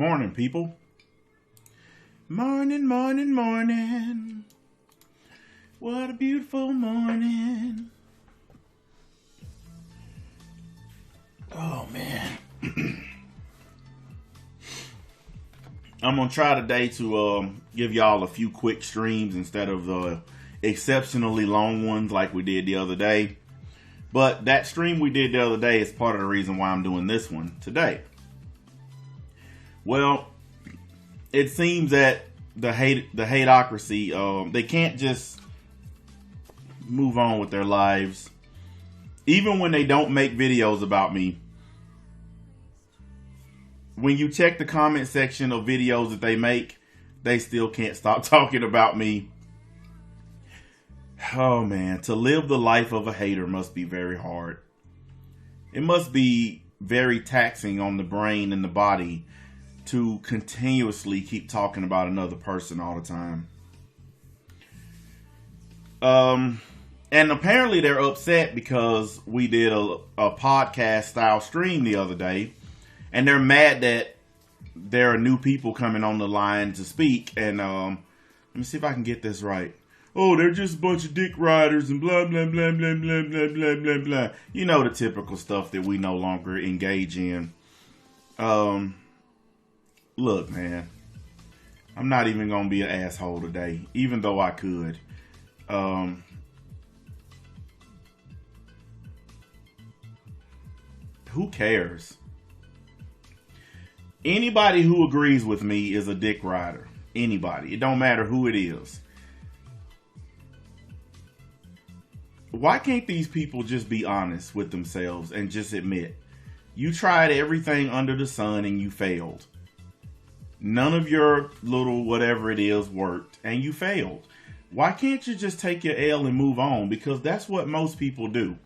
Morning, people. Morning, morning, morning. What a beautiful morning. Oh, man. I'm going to try today to give y'all a few quick streams instead of the exceptionally long ones like we did the other day. But that stream we did the other day is part of the reason why I'm doing this one today. Well, it seems that the Hateocracy, they can't just move on with their lives. Even when they don't make videos about me, when you check the comment section of videos that they make, they still can't stop talking about me. Oh man, to live the life of a hater must be very hard. It must be very taxing on the brain and the body to continuously keep talking about another person all the time. And apparently they're upset because we did a podcast style stream the other day, and they're mad that there are new people coming on the line to speak. And let me see if I can get this right. Oh, they're just a bunch of dick riders and blah, blah, blah, blah, blah, blah, blah, blah, blah. You know, the typical stuff that we no longer engage in. Look, man, I'm not even going to be an asshole today, even though I could. Who cares? Anybody who agrees with me is a dick rider. Anybody. It don't matter who it is. Why can't these people just be honest with themselves and just admit you tried everything under the sun and you failed? None of your little whatever it is worked and you failed. Why can't you just take your L and move on? Because that's what most people do.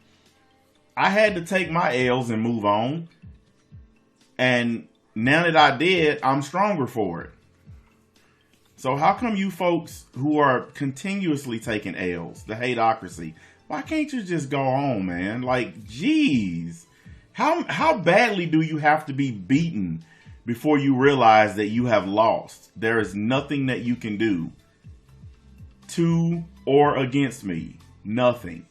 I had to take my L's and move on. And now that I did, I'm stronger for it. So how come you folks who are continuously taking L's, the Hateocracy, why can't you just go on, man? Like, geez. How badly do you have to be beaten before you realize that you have lost? There is nothing that you can do to or against me. Nothing.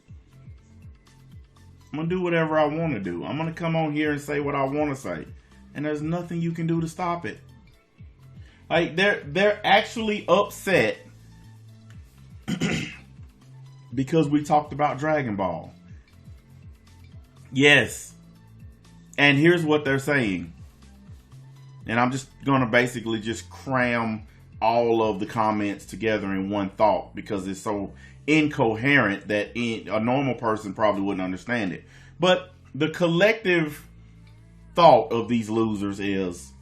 I'm going to do whatever I want to do. I'm going to come on here and say what I want to say. And there's nothing you can do to stop it. Like, they're actually upset because we talked about Dragon Ball. Yes. And here's what they're saying. And I'm just going to basically just cram all of the comments together in one thought because it's so incoherent that a normal person probably wouldn't understand it. But the collective thought of these losers is,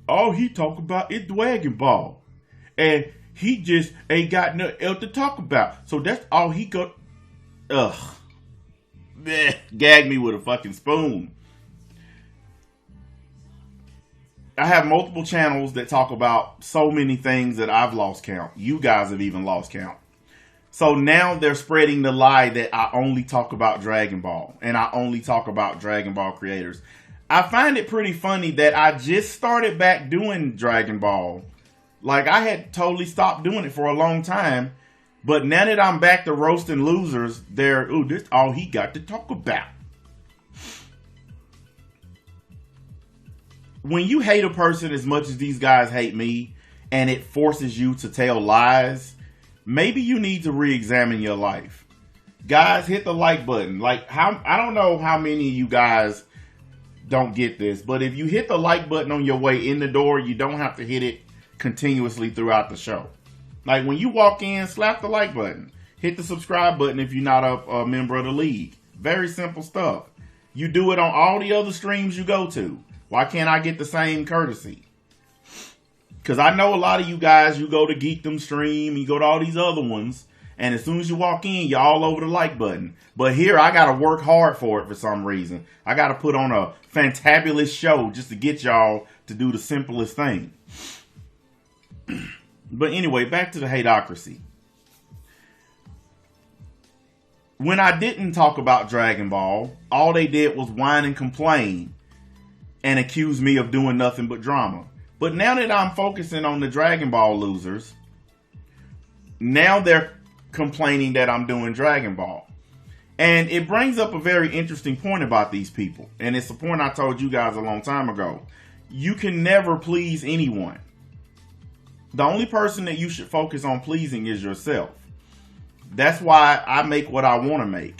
all he talk about is Dragon Ball. And he just ain't got nothing else to talk about. So that's all he got. Ugh. Bleh. Gag me with a fucking spoon. I have multiple channels that talk about so many things that I've lost count. You guys have even lost count. So now they're spreading the lie that I only talk about Dragon Ball. And I only talk about Dragon Ball creators. I find it pretty funny that I just started back doing Dragon Ball. Like, I had totally stopped doing it for a long time. But now that I'm back to roasting losers, this all he got to talk about. When you hate a person as much as these guys hate me, and it forces you to tell lies, maybe you need to re-examine your life. Guys, hit the like button. Like, I don't know how many of you guys don't get this, but if you hit the like button on your way in the door, you don't have to hit it continuously throughout the show. Like, when you walk in, slap the like button. Hit the subscribe button if you're not a member of the league. Very simple stuff. You do it on all the other streams you go to. Why can't I get the same courtesy? Because I know a lot of you guys, you go to Geekdom Stream, you go to all these other ones, and as soon as you walk in, you're all over the like button. But here, I got to work hard for it for some reason. I got to put on a fantabulous show just to get y'all to do the simplest thing. But anyway, back to the Hateocracy. When I didn't talk about Dragon Ball, all they did was whine and complain and accuse me of doing nothing but drama. But now that I'm focusing on the Dragon Ball losers, now they're complaining that I'm doing Dragon Ball. And it brings up a very interesting point about these people. And it's a point I told you guys a long time ago. You can never please anyone. The only person that you should focus on pleasing is yourself. That's why I make what I want to make.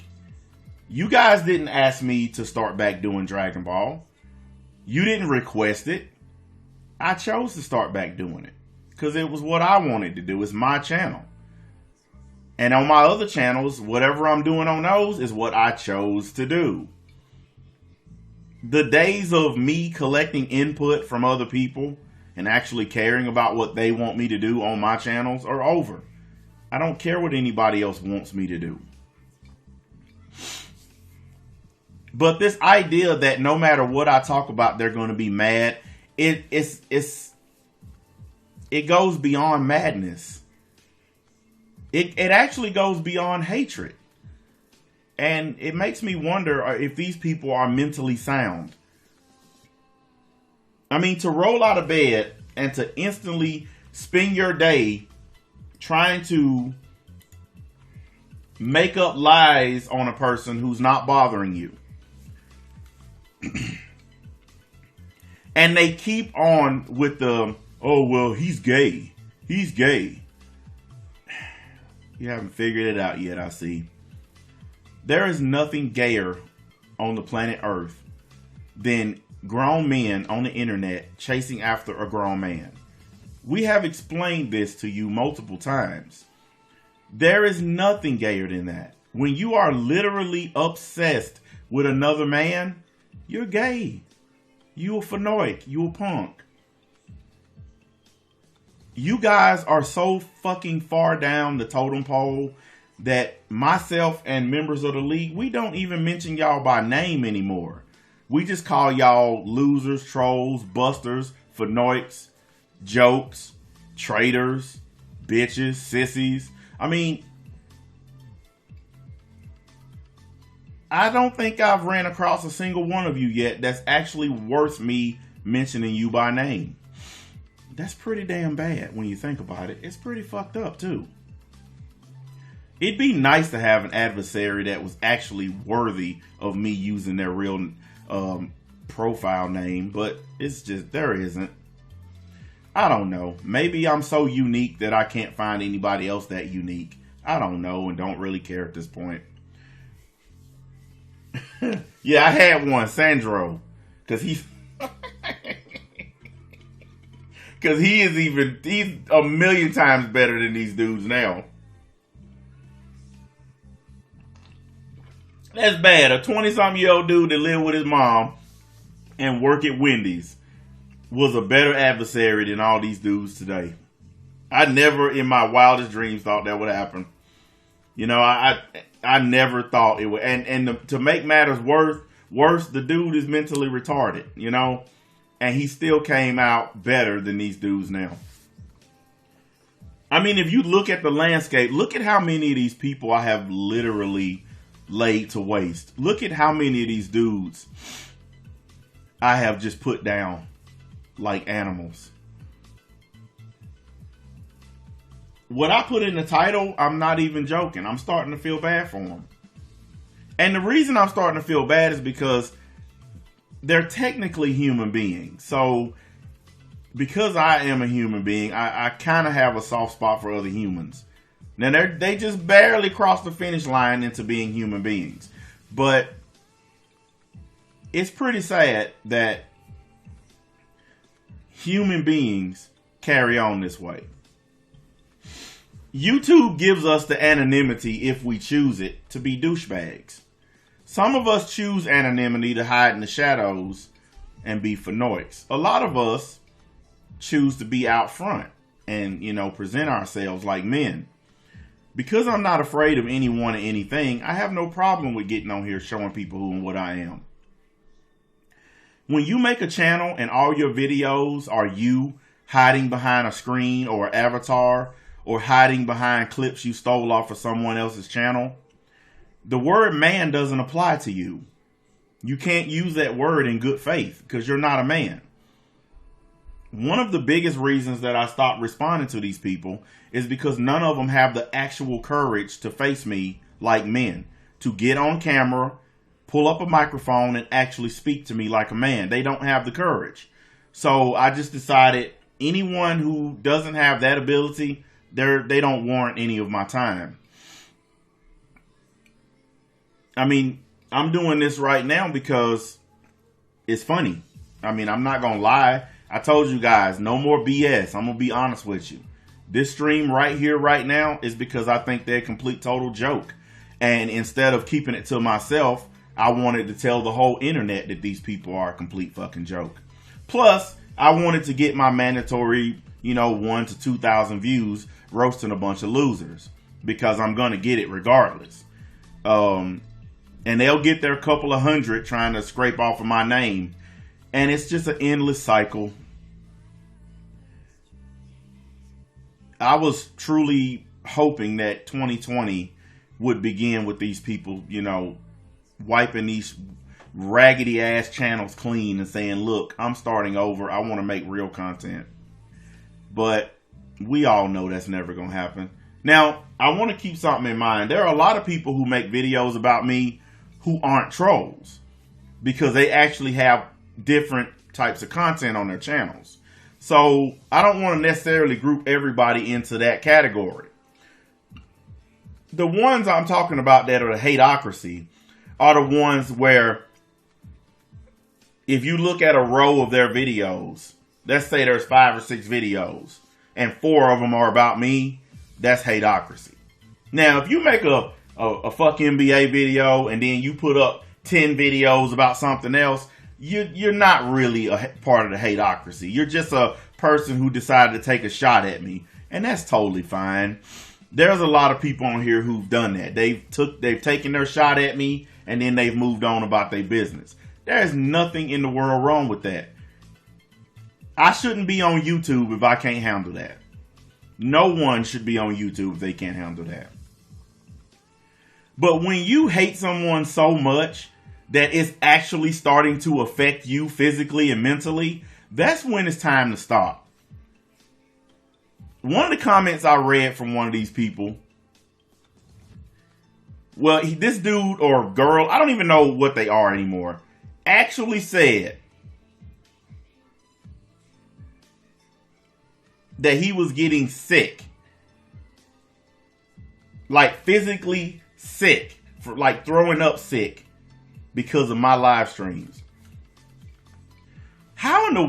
You guys didn't ask me to start back doing Dragon Ball. You didn't request it. I chose to start back doing it because it was what I wanted to do. It's my channel. And on my other channels, whatever I'm doing on those is what I chose to do. The days of me collecting input from other people and actually caring about what they want me to do on my channels are over. I don't care what anybody else wants me to do. But this idea that no matter what I talk about, they're going to be mad, it goes beyond madness. It actually goes beyond hatred. And it makes me wonder if these people are mentally sound. I mean, to roll out of bed and to instantly spend your day trying to make up lies on a person who's not bothering you. And they keep on with the, oh, well, he's gay. He's gay. You haven't figured it out yet, I see. There is nothing gayer on the planet Earth than grown men on the internet chasing after a grown man. We have explained this to you multiple times. There is nothing gayer than that. When you are literally obsessed with another man, you're gay. You a fanoic. You a punk. You guys are so fucking far down the totem pole that myself and members of the league, we don't even mention y'all by name anymore. We just call y'all losers, trolls, busters, fanoics, jokes, traitors, bitches, sissies. I mean, I don't think I've ran across a single one of you yet that's actually worth me mentioning you by name. That's pretty damn bad when you think about it. It's pretty fucked up too. It'd be nice to have an adversary that was actually worthy of me using their real profile name, but it's just, there isn't. I don't know. Maybe I'm so unique that I can't find anybody else that unique. I don't know and don't really care at this point. Yeah, I had one, Sandro, because he's he's a million times better than these dudes now. That's bad. A 20-something-year-old dude that lived with his mom and worked at Wendy's was a better adversary than all these dudes today. I never in my wildest dreams thought that would happen. You know, I never thought it would. And to make matters worse, the dude is mentally retarded, you know, and he still came out better than these dudes now. I mean, if you look at the landscape, look at how many of these people I have literally laid to waste. Look at how many of these dudes I have just put down like animals. What I put in the title, I'm not even joking. I'm starting to feel bad for them. And the reason I'm starting to feel bad is because they're technically human beings. So because I am a human being, I kind of have a soft spot for other humans. Now, they just barely crossed the finish line into being human beings. But it's pretty sad that human beings carry on this way. YouTube gives us the anonymity, if we choose it, to be douchebags. Some of us choose anonymity to hide in the shadows and be fanoics. A lot of us choose to be out front and, you know, present ourselves like men. Because I'm not afraid of anyone or anything, I have no problem with getting on here showing people who and what I am. When you make a channel and all your videos are you hiding behind a screen or avatar or hiding behind clips you stole off of someone else's channel, the word man doesn't apply to you. You can't use that word in good faith because you're not a man. One of the biggest reasons that I stopped responding to these people is because none of them have the actual courage to face me like men, to get on camera, pull up a microphone, and actually speak to me like a man. They don't have the courage. So I just decided anyone who doesn't have that ability, they don't warrant any of my time. I mean, I'm doing this right now because it's funny. I mean, I'm not going to lie. I told you guys, no more BS. I'm going to be honest with you. This stream right here, right now, is because I think they're a complete total joke. And instead of keeping it to myself, I wanted to tell the whole internet that these people are a complete fucking joke. Plus, I wanted to get my mandatory, 1,000 to 2,000 views roasting a bunch of losers. Because I'm going to get it regardless. And they'll get their couple of hundred trying to scrape off of my name. And it's just an endless cycle. I was truly hoping that 2020 would begin with these people, wiping these raggedy ass channels clean and saying, look, I'm starting over. I want to make real content. But we all know that's never going to happen. Now, I want to keep something in mind. There are a lot of people who make videos about me who aren't trolls because they actually have different types of content on their channels. So I don't want to necessarily group everybody into that category. The ones I'm talking about that are the Hateocracy are the ones where if you look at a row of their videos, let's say there's 5 or 6 videos and 4 of them are about me, that's Hateocracy. Now, if you make a fuck NBA video and then you put up 10 videos about something else, you're not really a part of the Hateocracy. You're just a person who decided to take a shot at me, and that's totally fine. There's a lot of people on here who've done that. They've taken their shot at me, and then they've moved on about their business. There's nothing in the world wrong with that. I shouldn't be on YouTube if I can't handle that. No one should be on YouTube if they can't handle that. But when you hate someone so much that it's actually starting to affect you physically and mentally, that's when it's time to stop. One of the comments I read from one of these people, well, this dude or girl, I don't even know what they are anymore, actually said that he was getting sick. Like physically sick, for like throwing up sick because of my live streams. How in the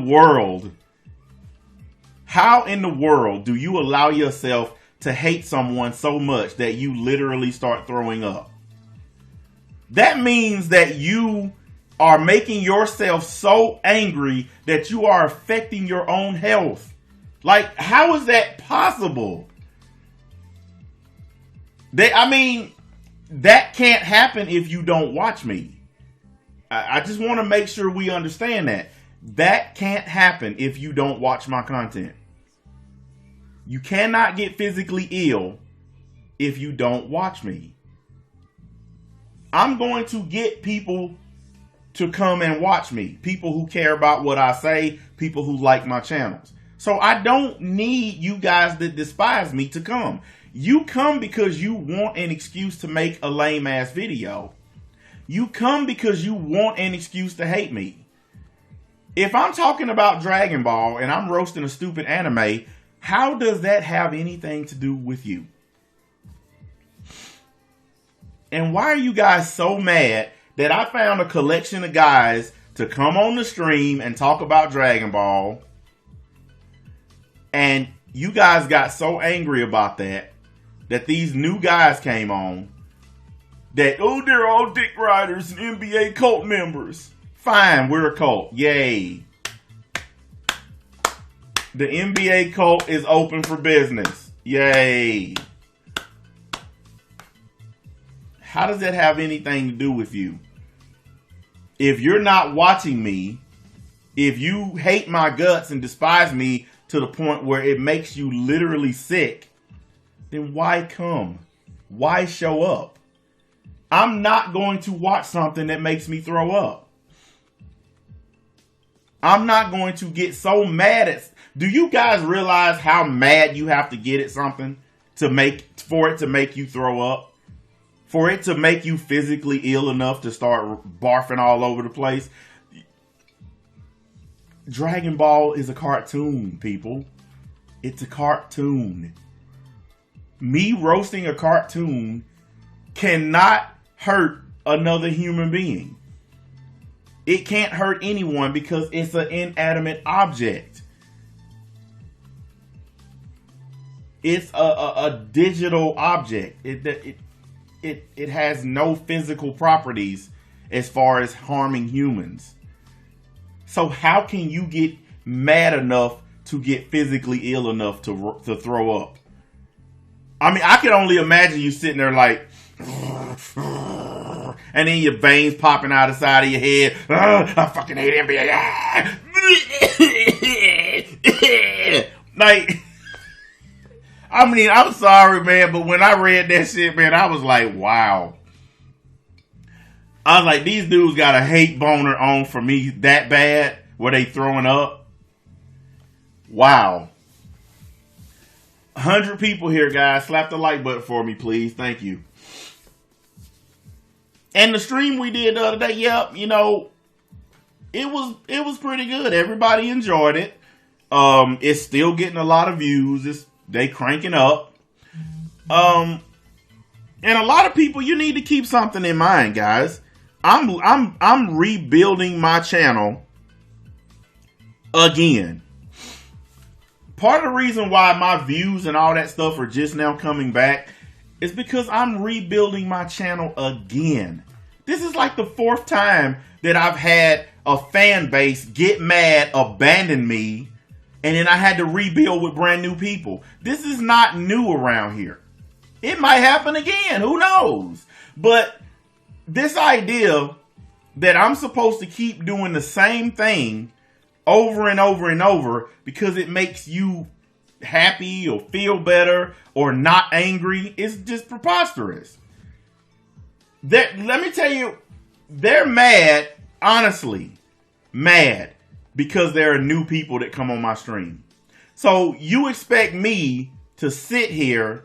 world do you allow yourself to hate someone so much that you literally start throwing up? That means that you are making yourself so angry that you are affecting your own health. Like, how is that possible? That can't happen if you don't watch me. I just want to make sure we understand that. That can't happen if you don't watch my content. You cannot get physically ill if you don't watch me. I'm going to get people to come and watch me. People who care about what I say. People who like my channels. So I don't need you guys that despise me to come. You come because you want an excuse to make a lame ass video. You come because you want an excuse to hate me. If I'm talking about Dragon Ball and I'm roasting a stupid anime, how does that have anything to do with you? And why are you guys so mad that I found a collection of guys to come on the stream and talk about Dragon Ball? And you guys got so angry about that these new guys came on that, oh, they're all dick riders and NBA cult members. Fine, we're a cult. Yay. The NBA cult is open for business. Yay. How does that have anything to do with you? If you're not watching me, if you hate my guts and despise me to the point where it makes you literally sick, then why come? Why show up? I'm not going to watch something that makes me throw up. I'm not going to get so mad at... Do you guys realize how mad you have to get at something for it to make you throw up? For it to make you physically ill enough to start barfing all over the place? Dragon Ball is a cartoon, people. It's a cartoon. Me roasting a cartoon cannot hurt another human being. It can't hurt anyone because it's an inanimate object. It's a digital object. It has no physical properties as far as harming humans. So how can you get mad enough to get physically ill enough to throw up? I mean, I can only imagine you sitting there like, and then your veins popping out the side of your head. I fucking hate NBA. Like, I mean, I'm sorry, man, but when I read that shit, man, I was like, wow. I was like, these dudes got a hate boner on for me that bad where they throwing up. Wow. 100 people here, guys. Slap the like button for me, please. Thank you. And the stream we did the other day, yep, you know, it was pretty good. Everybody enjoyed it. It's still getting a lot of views. They cranking up. And a lot of people, you need to keep something in mind, guys. I'm rebuilding my channel again. Part of the reason why my views and all that stuff are just now coming back is because I'm rebuilding my channel again. This is like the 4th time that I've had a fan base get mad, abandon me, and then I had to rebuild with brand new people. This is not new around here. It might happen again. Who knows? But this idea that I'm supposed to keep doing the same thing over and over and over because it makes you happy or feel better or not angry is just preposterous. Let me tell you, they're mad, honestly, mad because there are new people that come on my stream. So you expect me to sit here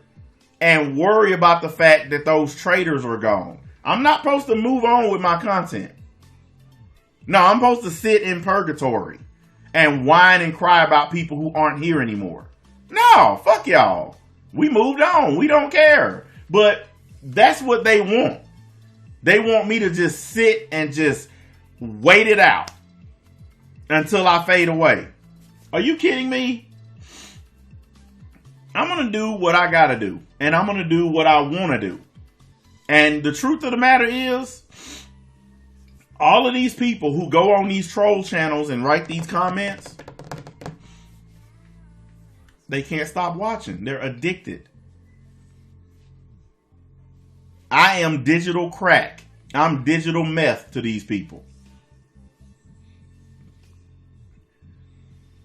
and worry about the fact that those traders are gone. I'm not supposed to move on with my content. No, I'm supposed to sit in purgatory and whine and cry about people who aren't here anymore. No, fuck y'all. We moved on. We don't care. But that's what they want. They want me to just sit and just wait it out until I fade away. Are you kidding me? I'm going to do what I got to do. And I'm going to do what I want to do. And the truth of the matter is, all of these people who go on these troll channels and write these comments, they can't stop watching. They're addicted. I am digital crack. I'm digital meth to these people.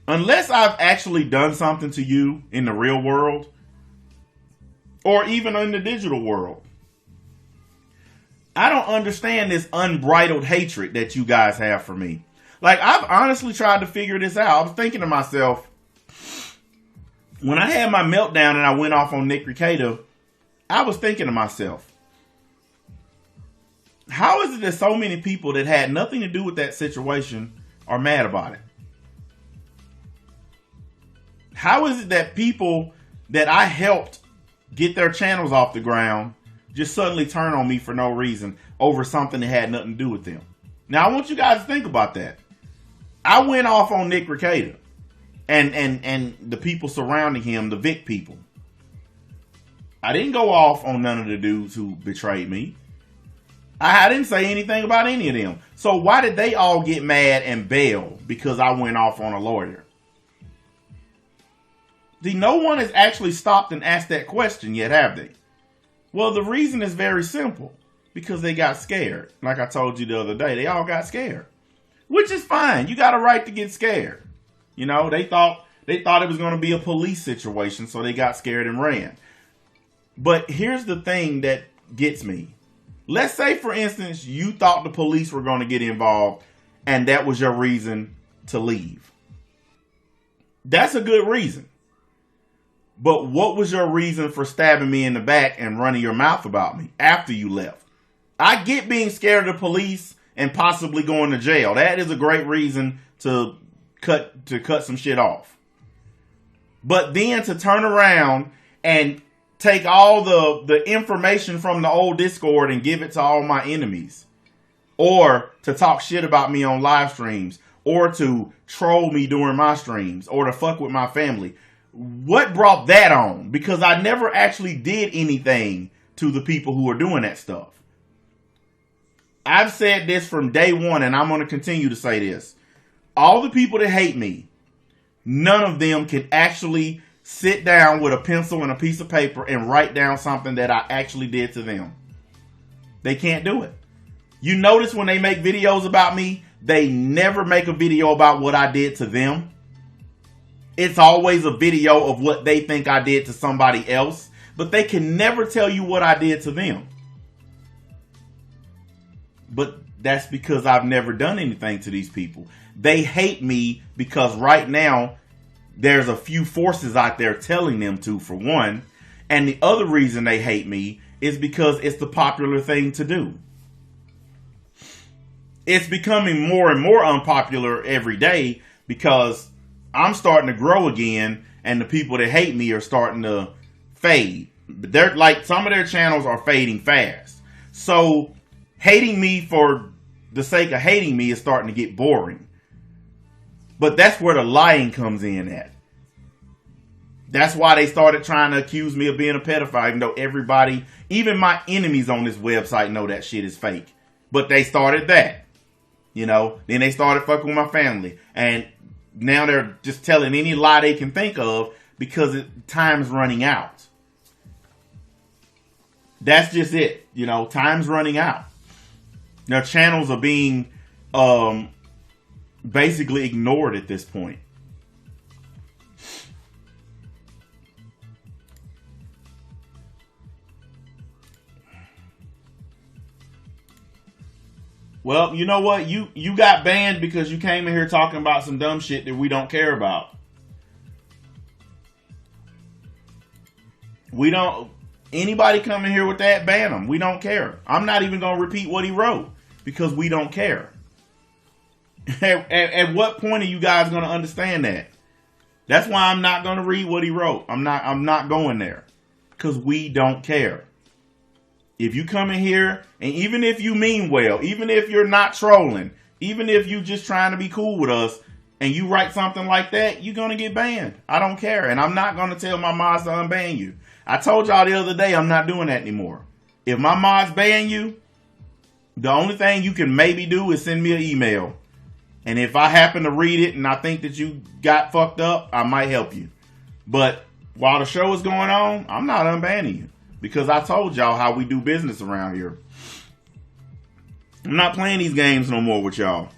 Unless I've actually done something to you in the real world, or even in the digital world, I don't understand this unbridled hatred that you guys have for me. Like, I've honestly tried to figure this out. I was thinking to myself, when I had my meltdown and I went off on Nick Ricada, I was thinking to myself, how is it that so many people that had nothing to do with that situation are mad about it? How is it that people that I helped get their channels off the ground just suddenly turn on me for no reason over something that had nothing to do with them? Now, I want you guys to think about that. I went off on Nick Ricada and the people surrounding him, the Vic people. I didn't go off on none of the dudes who betrayed me. I didn't say anything about any of them. So why did they all get mad and bail because I went off on a lawyer? See, no one has actually stopped and asked that question yet, have they? Well, the reason is very simple. Because they got scared. Like I told you the other day, they all got scared. Which is fine. You got a right to get scared. You know, they thought it was going to be a police situation, so they got scared and ran. But here's the thing that gets me. Let's say, for instance, you thought the police were going to get involved and that was your reason to leave. That's a good reason. But what was your reason for stabbing me in the back and running your mouth about me after you left? I get being scared of the police and possibly going to jail. That is a great reason to cut some shit off. But then to turn around and take all the information from the old Discord and give it to all my enemies, or to talk shit about me on live streams, or to troll me during my streams, or to fuck with my family. What brought that on? Because I never actually did anything to the people who are doing that stuff. I've said this from day one, and I'm going to continue to say this. All the people that hate me, none of them can actually sit down with a pencil and a piece of paper and write down something that I actually did to them. They can't do it. You notice when they make videos about me, they never make a video about what I did to them. It's always a video of what they think I did to somebody else, but they can never tell you what I did to them. But that's because I've never done anything to these people. They hate me because right now there's a few forces out there telling them to, for one. And the other reason they hate me is because it's the popular thing to do. It's becoming more and more unpopular every day because I'm starting to grow again and the people that hate me are starting to fade. They're like, some of their channels are fading fast. So hating me for the sake of hating me is starting to get boring. But that's where the lying comes in at. That's why they started trying to accuse me of being a pedophile, even though everybody, even my enemies on this website know that shit is fake. But they started that. You know, then they started fucking with my family. And now they're just telling any lie they can think of because time's running out. That's just it. You know, time's running out. Their channels are being basically ignored at this point. Well, you know what? You got banned because you came in here talking about some dumb shit that we don't care about. We don't... Anybody coming here with that, ban them. We don't care. I'm not even going to repeat what he wrote because we don't care. At what point are you guys going to understand that? That's why I'm not going to read what he wrote. I'm not going there because we don't care. If you come in here, and even if you mean well, even if you're not trolling, even if you just trying to be cool with us, and you write something like that, you're going to get banned. I don't care. And I'm not going to tell my mods to unban you. I told y'all the other day I'm not doing that anymore. If my mods ban you, the only thing you can maybe do is send me an email. And if I happen to read it and I think that you got fucked up, I might help you. But while the show is going on, I'm not unbanning you. Because I told y'all how we do business around here. I'm not playing these games no more with y'all.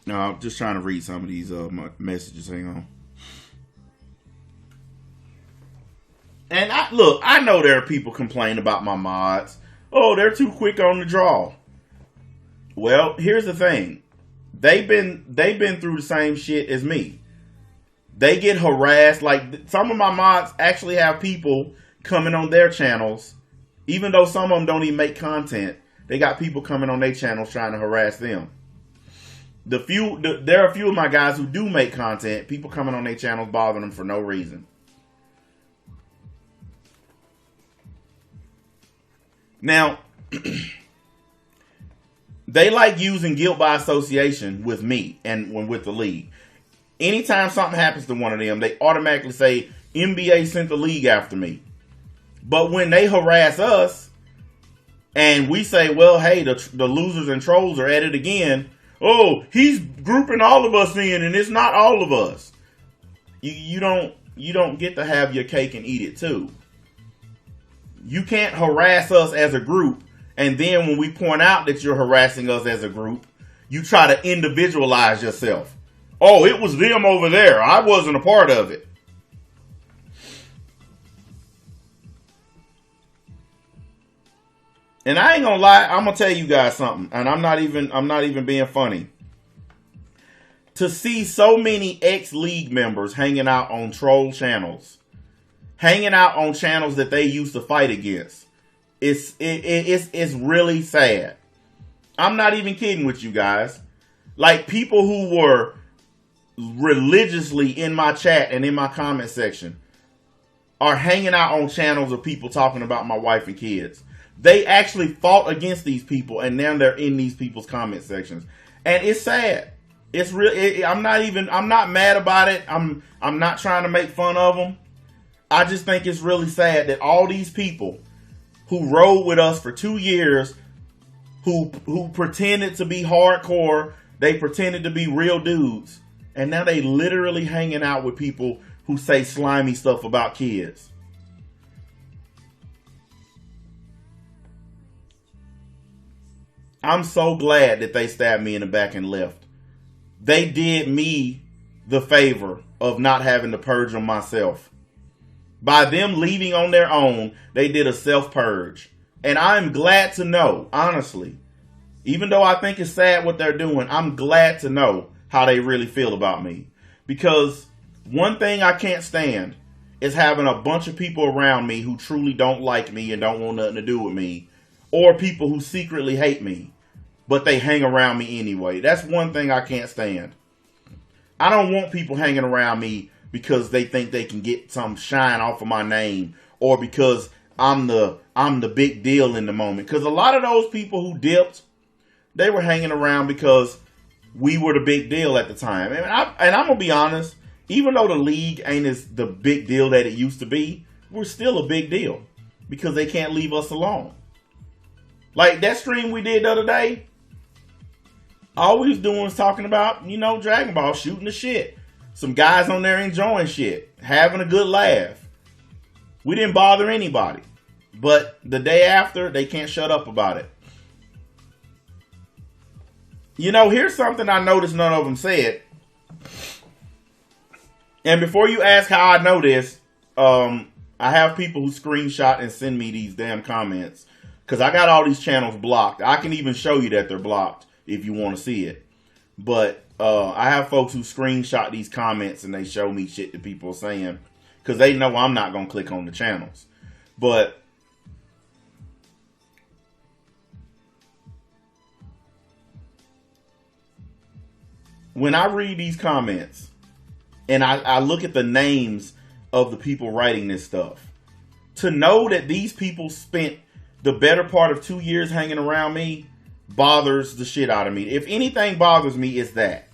No, I'm just trying to read some of these messages. Hang on. And I know there are people complaining about my mods. Oh, they're too quick on the draw. Well, here's the thing. They've been through the same shit as me. They get harassed. Like, some of my mods actually have people coming on their channels, even though some of them don't even make content. They got people coming on their channels trying to harass them. There are a few of my guys who do make content. People coming on their channels bothering them for no reason. Now, they like using guilt by association with me and with the league. Anytime something happens to one of them, they automatically say, NBA sent the league after me. But when they harass us, and we say, well, hey, the losers and trolls are at it again. Oh, he's grouping all of us in, and it's not all of us. You don't get to have your cake and eat it too. You can't harass us as a group And then when we point out that you're harassing us as a group, you try to individualize yourself. Oh, it was them over there. I wasn't a part of it. And I ain't gonna lie, I'm gonna tell you guys something, and I'm not even being funny. To see so many ex-league members hanging out on troll channels, hanging out on channels that they used to fight against, it's really sad. I'm not even kidding with you guys. Like, people who were religiously in my chat and in my comment section are hanging out on channels of people talking about my wife and kids. They actually fought against these people, and now they're in these people's comment sections, and it's sad. It's real. I'm not mad about it. I'm not trying to make fun of them. I just think it's really sad that all these people who rode with us for 2 years, who pretended to be hardcore, they pretended to be real dudes, and now they literally hanging out with people who say slimy stuff about kids. I'm so glad that they stabbed me in the back and left. They did me the favor of not having to purge them myself. By them leaving on their own, they did a self-purge. And I'm glad to know, honestly, even though I think it's sad what they're doing, I'm glad to know how they really feel about me. Because one thing I can't stand is having a bunch of people around me who truly don't like me and don't want nothing to do with me, or people who secretly hate me, but they hang around me anyway. That's one thing I can't stand. I don't want people hanging around me because they think they can get some shine off of my name, or because I'm the big deal in the moment. Because a lot of those people who dipped, they were hanging around because we were the big deal at the time. And I'm gonna be honest, even though the league ain't as the big deal that it used to be, we're still a big deal because they can't leave us alone. Like that stream we did the other day, all we was doing was talking about, Dragon Ball, shooting the shit. Some guys on there enjoying shit, having a good laugh. We didn't bother anybody. But the day after, they can't shut up about it. Here's something I noticed none of them said. And before you ask how I know this, I have people who screenshot and send me these damn comments. Because I got all these channels blocked. I can even show you that they're blocked if you want to see it. But I have folks who screenshot these comments and they show me shit that people are saying. Because they know I'm not going to click on the channels. But when I read these comments and I look at the names of the people writing this stuff, to know that these people spent the better part of 2 years hanging around me bothers the shit out of me. If anything bothers me, it's that.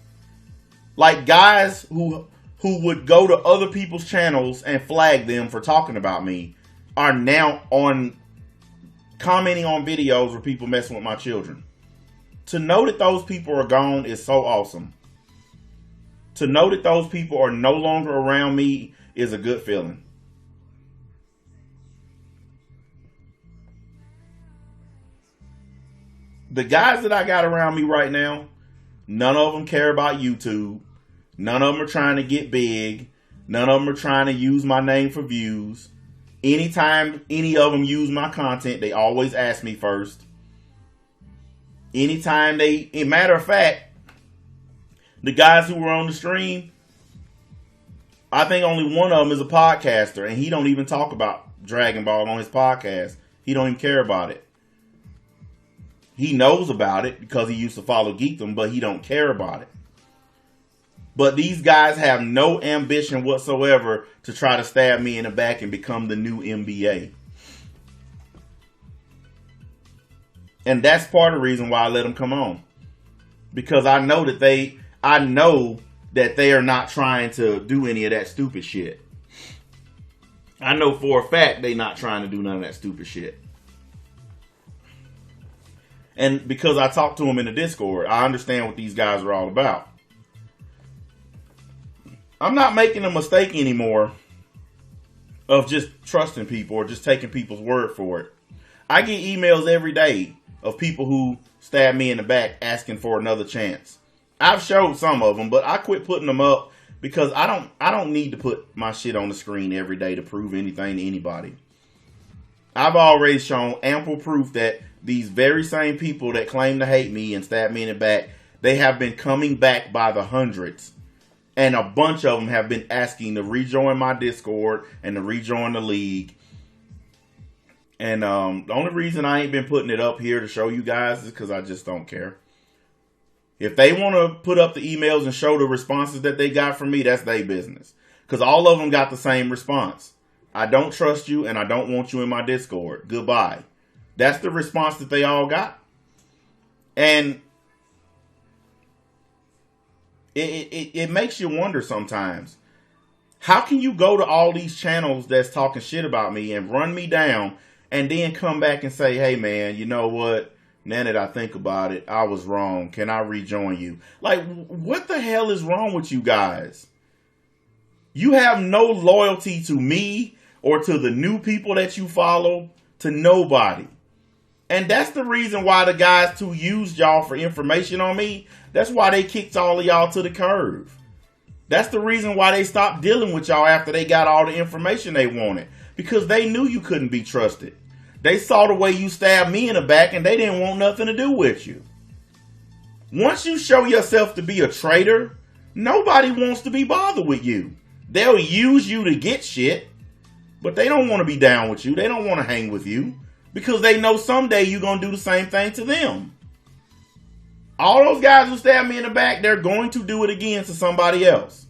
Like, guys who would go to other people's channels and flag them for talking about me are now commenting on videos where people messing with my children. To know that those people are gone is so awesome. To know that those people are no longer around me is a good feeling. The guys that I got around me right now, none of them care about YouTube. None of them are trying to get big. None of them are trying to use my name for views. Anytime any of them use my content, they always ask me first. Anytime matter of fact, the guys who were on the stream, I think only one of them is a podcaster, and he don't even talk about Dragon Ball on his podcast. He don't even care about it. He knows about it because he used to follow Geekdom, but he don't care about it. But these guys have no ambition whatsoever to try to stab me in the back and become the new NBA. And that's part of the reason why I let them come on. Because I know that they are not trying to do any of that stupid shit. I know for a fact they're not trying to do none of that stupid shit. And because I talked to them in the Discord, I understand what these guys are all about. I'm not making a mistake anymore of just trusting people or just taking people's word for it. I get emails every day of people who stab me in the back asking for another chance. I've showed some of them, but I quit putting them up because I don't need to put my shit on the screen every day to prove anything to anybody. I've already shown ample proof that these very same people that claim to hate me and stab me in the back, they have been coming back by the hundreds. And a bunch of them have been asking to rejoin my Discord and to rejoin the league. And the only reason I ain't been putting it up here to show you guys is because I just don't care. If they want to put up the emails and show the responses that they got from me, that's their business. Because all of them got the same response. I don't trust you and I don't want you in my Discord. Goodbye. That's the response that they all got. And it makes you wonder sometimes. How can you go to all these channels that's talking shit about me and run me down and then come back and say, hey man, you know what? Now that I think about it, I was wrong. Can I rejoin you? Like, what the hell is wrong with you guys? You have no loyalty to me or to the new people that you follow, to nobody. And that's the reason why the guys who used y'all for information on me, that's why they kicked all of y'all to the curb. That's the reason why they stopped dealing with y'all after they got all the information they wanted. Because they knew you couldn't be trusted. They saw the way you stabbed me in the back and they didn't want nothing to do with you. Once you show yourself to be a traitor, nobody wants to be bothered with you. They'll use you to get shit, but they don't want to be down with you. They don't want to hang with you because they know someday you're going to do the same thing to them. All those guys who stabbed me in the back, they're going to do it again to somebody else.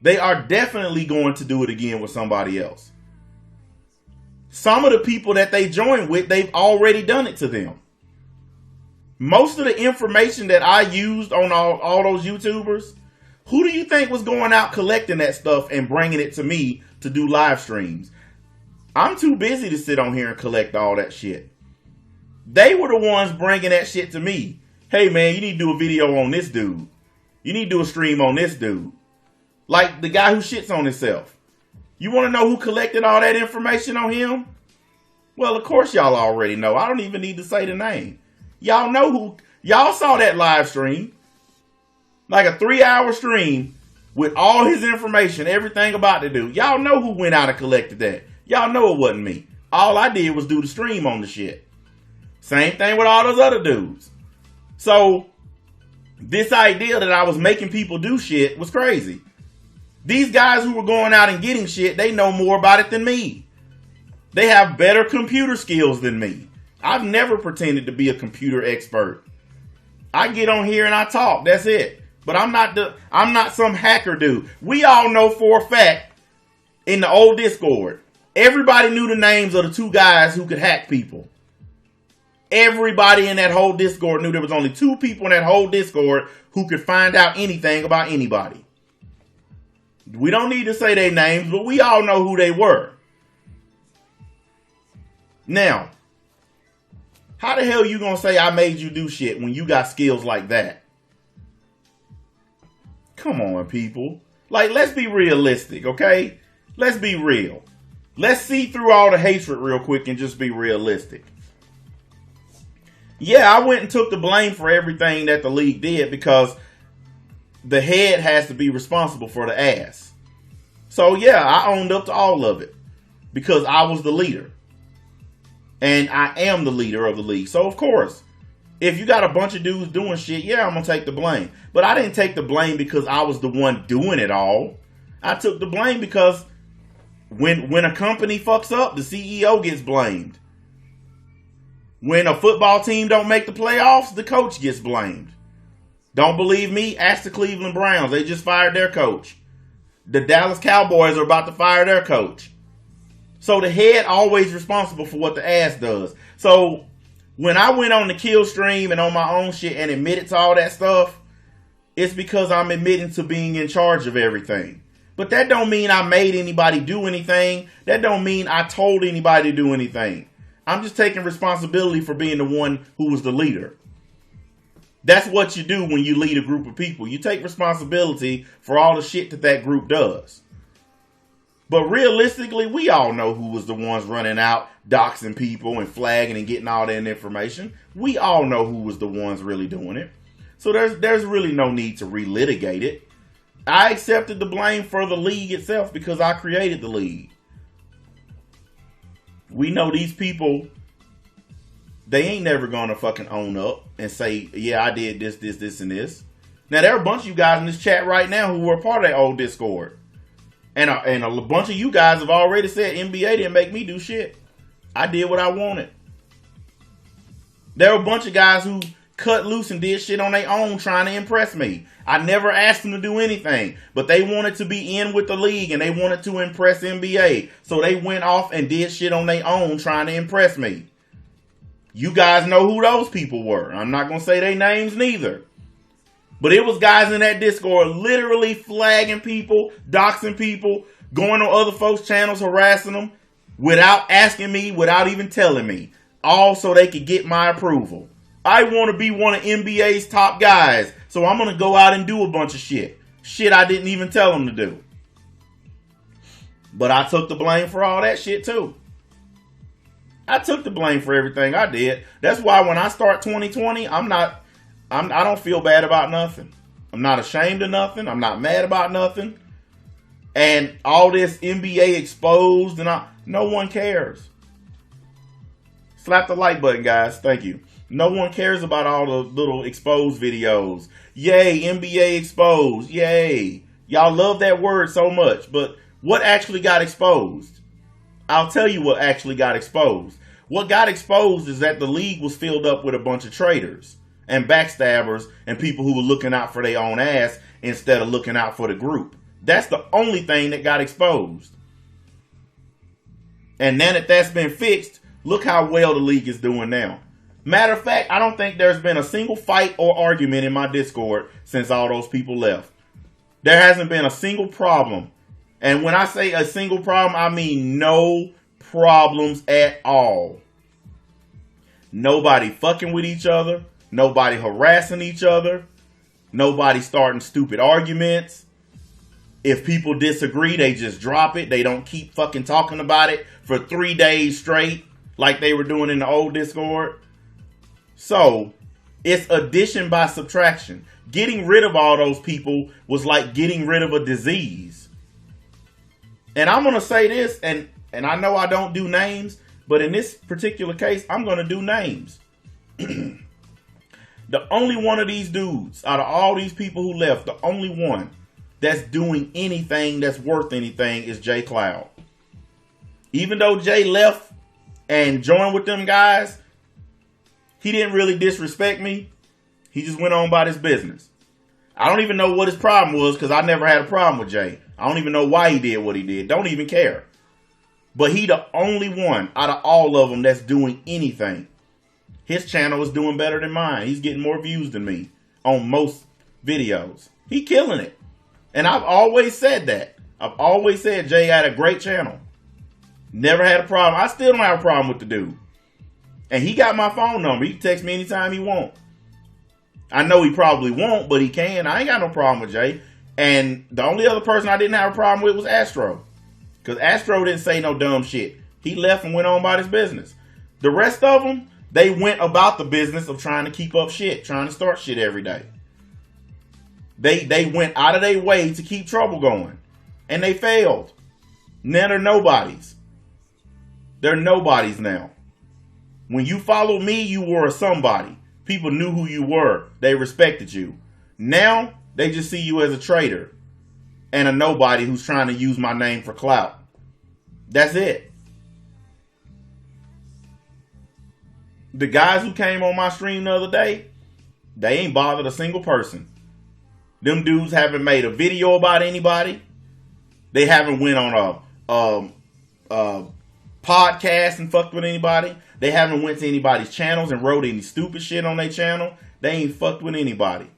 They are definitely going to do it again with somebody else. Some of the people that they joined with, they've already done it to them. Most of the information that I used on all those YouTubers, who do you think was going out collecting that stuff and bringing it to me to do live streams? I'm too busy to sit on here and collect all that shit. They were the ones bringing that shit to me. Hey man, you need to do a video on this dude. You need to do a stream on this dude. Like the guy who shits on himself. You want to know who collected all that information on him? Well, of course y'all already know. I don't even need to say the name. Y'all know who. Y'all saw that live stream. Like a 3-hour stream with all his information, everything about the dude. Y'all know who went out and collected that. Y'all know it wasn't me. All I did was do the stream on the shit. Same thing with all those other dudes. So, this idea that I was making people do shit was crazy. These guys who were going out and getting shit, they know more about it than me. They have better computer skills than me. I've never pretended to be a computer expert. I get on here and I talk, that's it. But I'm not some hacker dude. We all know for a fact in the old Discord, everybody knew the names of the 2 guys who could hack people. Everybody in that whole Discord knew there was only 2 people in that whole Discord who could find out anything about anybody. We don't need to say their names, but we all know who they were. Now, how the hell you gonna say I made you do shit when you got skills like that? Come on, people. Like, let's be realistic, okay? Let's be real. Let's see through all the hatred real quick and just be realistic. Yeah, I went and took the blame for everything that the league did because the head has to be responsible for the ass. So yeah, I owned up to all of it because I was the leader. And I am the leader of the league. So of course, if you got a bunch of dudes doing shit, yeah, I'm going to take the blame. But I didn't take the blame because I was the one doing it all. I took the blame because when a company fucks up, the CEO gets blamed. When a football team don't make the playoffs, the coach gets blamed. Don't believe me? Ask the Cleveland Browns. They just fired their coach. The Dallas Cowboys are about to fire their coach. So the head always responsible for what the ass does. So when I went on the kill stream and on my own shit and admitted to all that stuff, it's because I'm admitting to being in charge of everything. But that don't mean I made anybody do anything. That don't mean I told anybody to do anything. I'm just taking responsibility for being the one who was the leader. That's what you do when you lead a group of people. You take responsibility for all the shit that group does. But realistically, we all know who was the ones running out, doxing people and flagging and getting all that information. We all know who was the ones really doing it. So there's really no need to relitigate it. I accepted the blame for the league itself because I created the league. We know these people, they ain't never gonna fucking own up and say, yeah, I did this, and this. Now, there are a bunch of you guys in this chat right now who were part of that old Discord. And a bunch of you guys have already said NBA didn't make me do shit. I did what I wanted. There were a bunch of guys who cut loose and did shit on their own trying to impress me. I never asked them to do anything, but they wanted to be in with the league and they wanted to impress NBA. So they went off and did shit on their own trying to impress me. You guys know who those people were. I'm not going to say their names neither. But it was guys in that Discord literally flagging people, doxing people, going on other folks' channels, harassing them without asking me, without even telling me. All so they could get my approval. I want to be one of NBA's top guys, so I'm going to go out and do a bunch of shit. Shit I didn't even tell them to do. But I took the blame for all that shit too. I took the blame for everything I did. That's why when I start 2020, I don't feel bad about nothing. I'm not ashamed of nothing. I'm not mad about nothing. And all this NBA exposed and no one cares. Slap the like button, guys. Thank you. No one cares about all the little exposed videos. Yay, NBA exposed. Yay. Y'all love that word so much. But what actually got exposed? I'll tell you what actually got exposed. What got exposed is that the league was filled up with a bunch of traitors and backstabbers and people who were looking out for their own ass instead of looking out for the group. That's the only thing that got exposed. And now that that's been fixed, look how well the league is doing now. Matter of fact, I don't think there's been a single fight or argument in my Discord since all those people left. There hasn't been a single problem. And when I say a single problem, I mean no problems at all. Nobody fucking with each other. Nobody harassing each other. Nobody starting stupid arguments. If people disagree, they just drop it. They don't keep fucking talking about it for 3 days straight like they were doing in the old Discord. So, it's addition by subtraction. Getting rid of all those people was like getting rid of a disease. And I'm going to say this, and I know I don't do names, but in this particular case, I'm going to do names. The only one of these dudes, out of all these people who left, the only one that's doing anything that's worth anything is Jay Cloud. Even though Jay left and joined with them guys, he didn't really disrespect me. He just went on about his business. I don't even know what his problem was because I never had a problem with Jay. I don't even know why he did what he did. Don't even care. But he the only one out of all of them that's doing anything. His channel is doing better than mine. He's getting more views than me on most videos. He killing it. And I've always said that. I've always said Jay had a great channel. Never had a problem. I still don't have a problem with the dude. And he got my phone number. He can text me anytime he want. I know he probably won't, but he can. I ain't got no problem with Jay. And the only other person I didn't have a problem with was Astro. Because Astro didn't say no dumb shit. He left and went on about his business. The rest of them, they went about the business of trying to keep up shit. Trying to start shit every day. They went out of their way to keep trouble going. And they failed. Now they're nobodies. They're nobodies now. When you followed me, you were a somebody. People knew who you were. They respected you. Now, they just see you as a traitor. And a nobody who's trying to use my name for clout. That's it. The guys who came on my stream the other day, they ain't bothered a single person. Them dudes haven't made a video about anybody. They haven't went on a podcast and fucked with anybody. They haven't went to anybody's channels and wrote any stupid shit on their channel. They ain't fucked with anybody.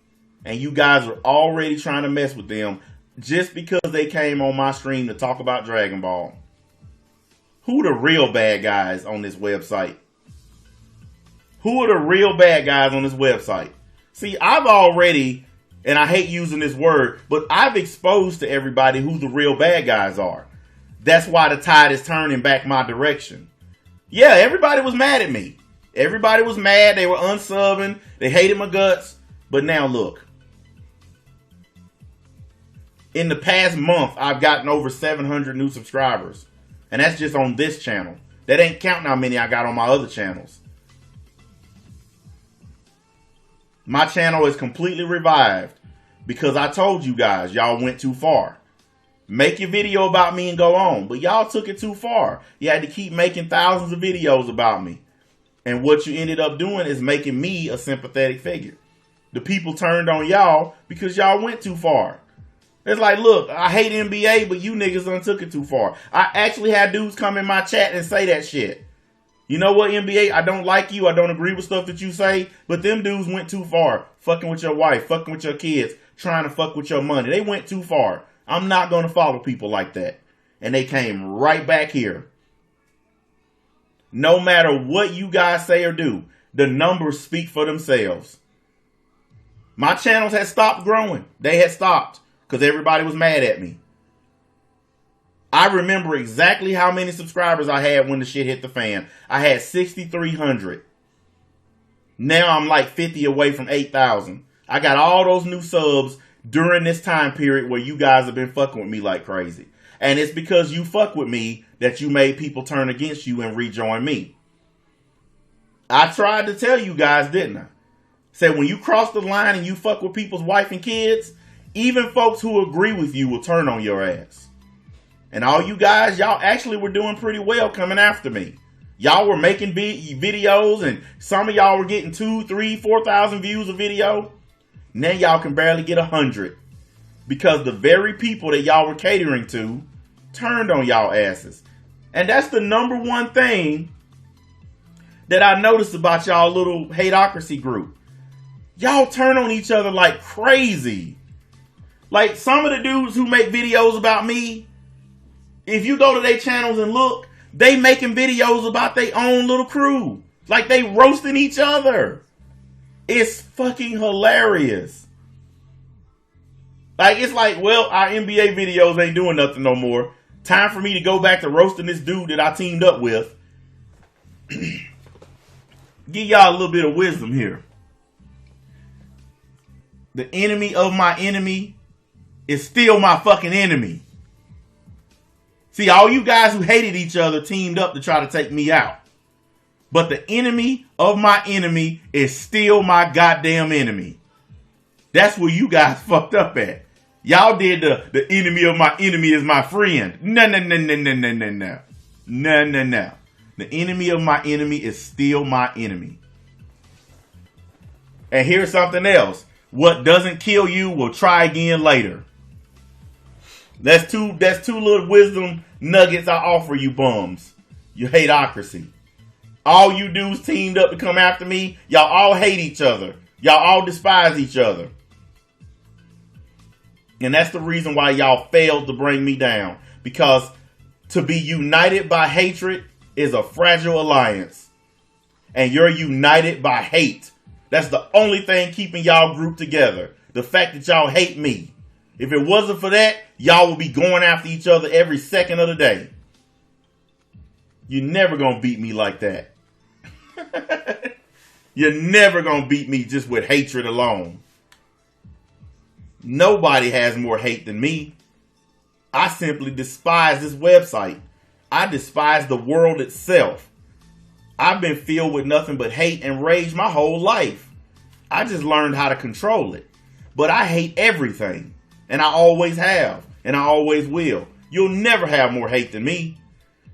And you guys are already trying to mess with them just because they came on my stream to talk about Dragon Ball. Who the real bad guys on this website? Who are the real bad guys on this website? See, I've already, and I hate using this word, but I've exposed to everybody who the real bad guys are. That's why the tide is turning back my direction. Yeah, everybody was mad at me. Everybody was mad. They were unsubbing. They hated my guts. But now look. In the past month, I've gotten over 700 new subscribers. And that's just on this channel. That ain't counting how many I got on my other channels. My channel is completely revived because I told you guys y'all went too far. Make your video about me and go on. But y'all took it too far. You had to keep making thousands of videos about me. And what you ended up doing is making me a sympathetic figure. The people turned on y'all because y'all went too far. It's like, look, I hate NBA, but you niggas done took it too far. I actually had dudes come in my chat and say that shit. You know what, NBA? I don't like you. I don't agree with stuff that you say. But them dudes went too far. Fucking with your wife. Fucking with your kids. Trying to fuck with your money. They went too far. I'm not going to follow people like that. And they came right back here. No matter what you guys say or do, the numbers speak for themselves. My channels had stopped growing. They had stopped because everybody was mad at me. I remember exactly how many subscribers I had when the shit hit the fan. I had 6,300. Now I'm like 50 away from 8,000. I got all those new subs during this time period where you guys have been fucking with me like crazy. And it's because you fuck with me that you made people turn against you and rejoin me. I tried to tell you guys, didn't I? Said when you cross the line and you fuck with people's wife and kids, even folks who agree with you will turn on your ass. And all you guys, y'all actually were doing pretty well coming after me. Y'all were making videos and some of y'all were getting 2, 3, 4,000 views a video. Now y'all can barely get 100 because the very people that y'all were catering to turned on y'all asses. And that's the number one thing that I noticed about y'all little Hateocracy group. Y'all turn on each other like crazy. Like some of the dudes who make videos about me, if you go to their channels and look, they making videos about their own little crew. Like they roasting each other. It's fucking hilarious. Like, it's like, well, our NBA videos ain't doing nothing no more. Time for me to go back to roasting this dude that I teamed up with. Give y'all a little bit of wisdom here. The enemy of my enemy is still my fucking enemy. See, all you guys who hated each other teamed up to try to take me out. But the enemy of my enemy is still my goddamn enemy. That's where you guys fucked up at. Y'all did the enemy of my enemy is my friend. No. The enemy of my enemy is still my enemy. And here's something else. What doesn't kill you will try again later. That's two little wisdom nuggets I offer you bums. You hateocracy. All you dudes teamed up to come after me. Y'all all hate each other. Y'all all despise each other. And that's the reason why y'all failed to bring me down. Because to be united by hatred is a fragile alliance. And you're united by hate. That's the only thing keeping y'all grouped together. The fact that y'all hate me. If it wasn't for that, y'all would be going after each other every second of the day. You're never going to beat me like that. You're never going to beat me just with hatred alone. Nobody has more hate than me. I simply despise this website. I despise the world itself. I've been filled with nothing but hate and rage my whole life. I just learned how to control it. But I hate everything. And I always have. And I always will. You'll never have more hate than me.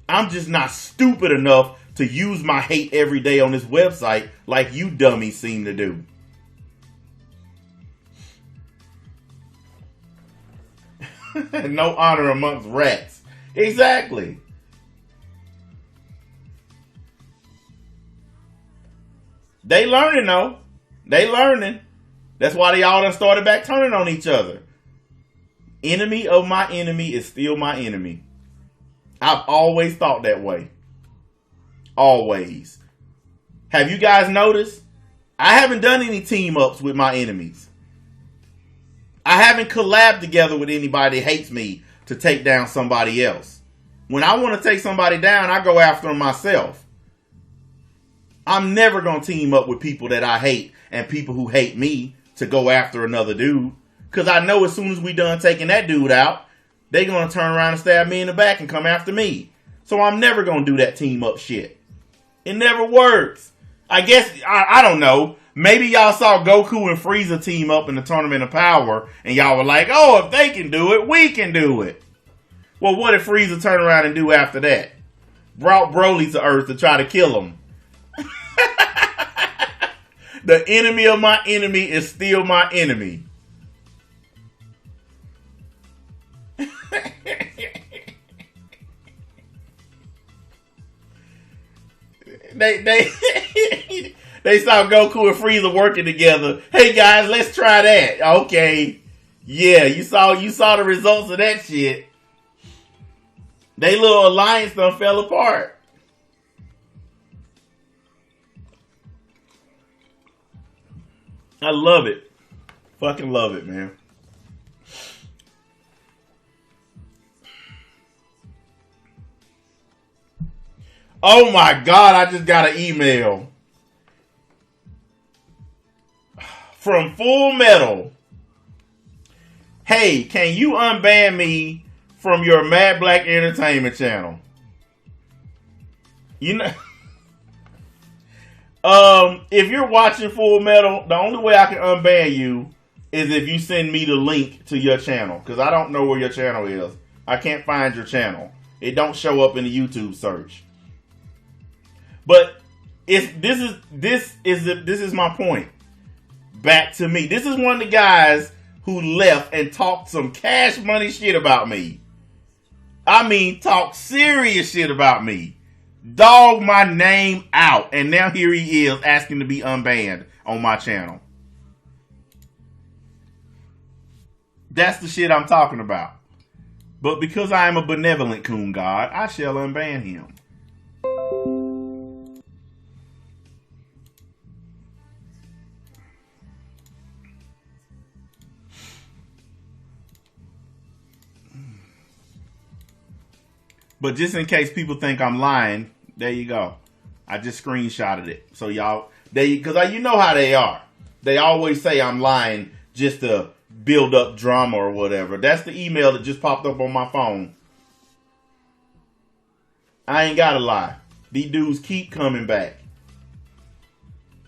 I'm just not stupid enough to use my hate every day on this website like you dummies seem to do. No honor amongst rats. Exactly. They learning though. They learning. That's why they all done started back turning on each other. Enemy of my enemy is still my enemy. I've always thought that way. Always. Have you guys noticed? I haven't done any team ups with my enemies. I haven't collabed together with anybody that hates me to take down somebody else. When I want to take somebody down, I go after them myself. I'm never going to team up with people that I hate and people who hate me to go after another dude. Because I know as soon as we done taking that dude out, they going to turn around and stab me in the back and come after me. So I'm never going to do that team up shit. It never works. I guess, I don't know. Maybe y'all saw Goku and Frieza team up in the Tournament of Power and y'all were like, oh, if they can do it, we can do it. Well, what did Frieza turn around and do after that? Brought Broly to Earth to try to kill him. The enemy of my enemy is still my enemy. They saw Goku and Frieza working together. Hey guys, let's try that. Okay. Yeah, you saw the results of that shit. They little alliance done fell apart. I love it. Fucking love it, man. Oh my God, I just got an email from Full Metal. Hey, can you unban me from your Mad Black Entertainment channel? You know, if you're watching Full Metal, the only way I can unban you is if you send me the link to your channel, because I don't know where your channel is. I can't find your channel. It don't show up in the YouTube search. But this is my point. Back to me. This is one of the guys who left and talked some cash money shit about me. I mean, talk serious shit about me. Dog my name out. And now here he is asking to be unbanned on my channel. That's the shit I'm talking about. But because I am a benevolent coon god, I shall unban him. But just in case people think I'm lying, there you go. I just screenshotted it. So y'all, because you know how they are. They always say I'm lying just to build up drama or whatever. That's the email that just popped up on my phone. I ain't gotta lie. These dudes keep coming back.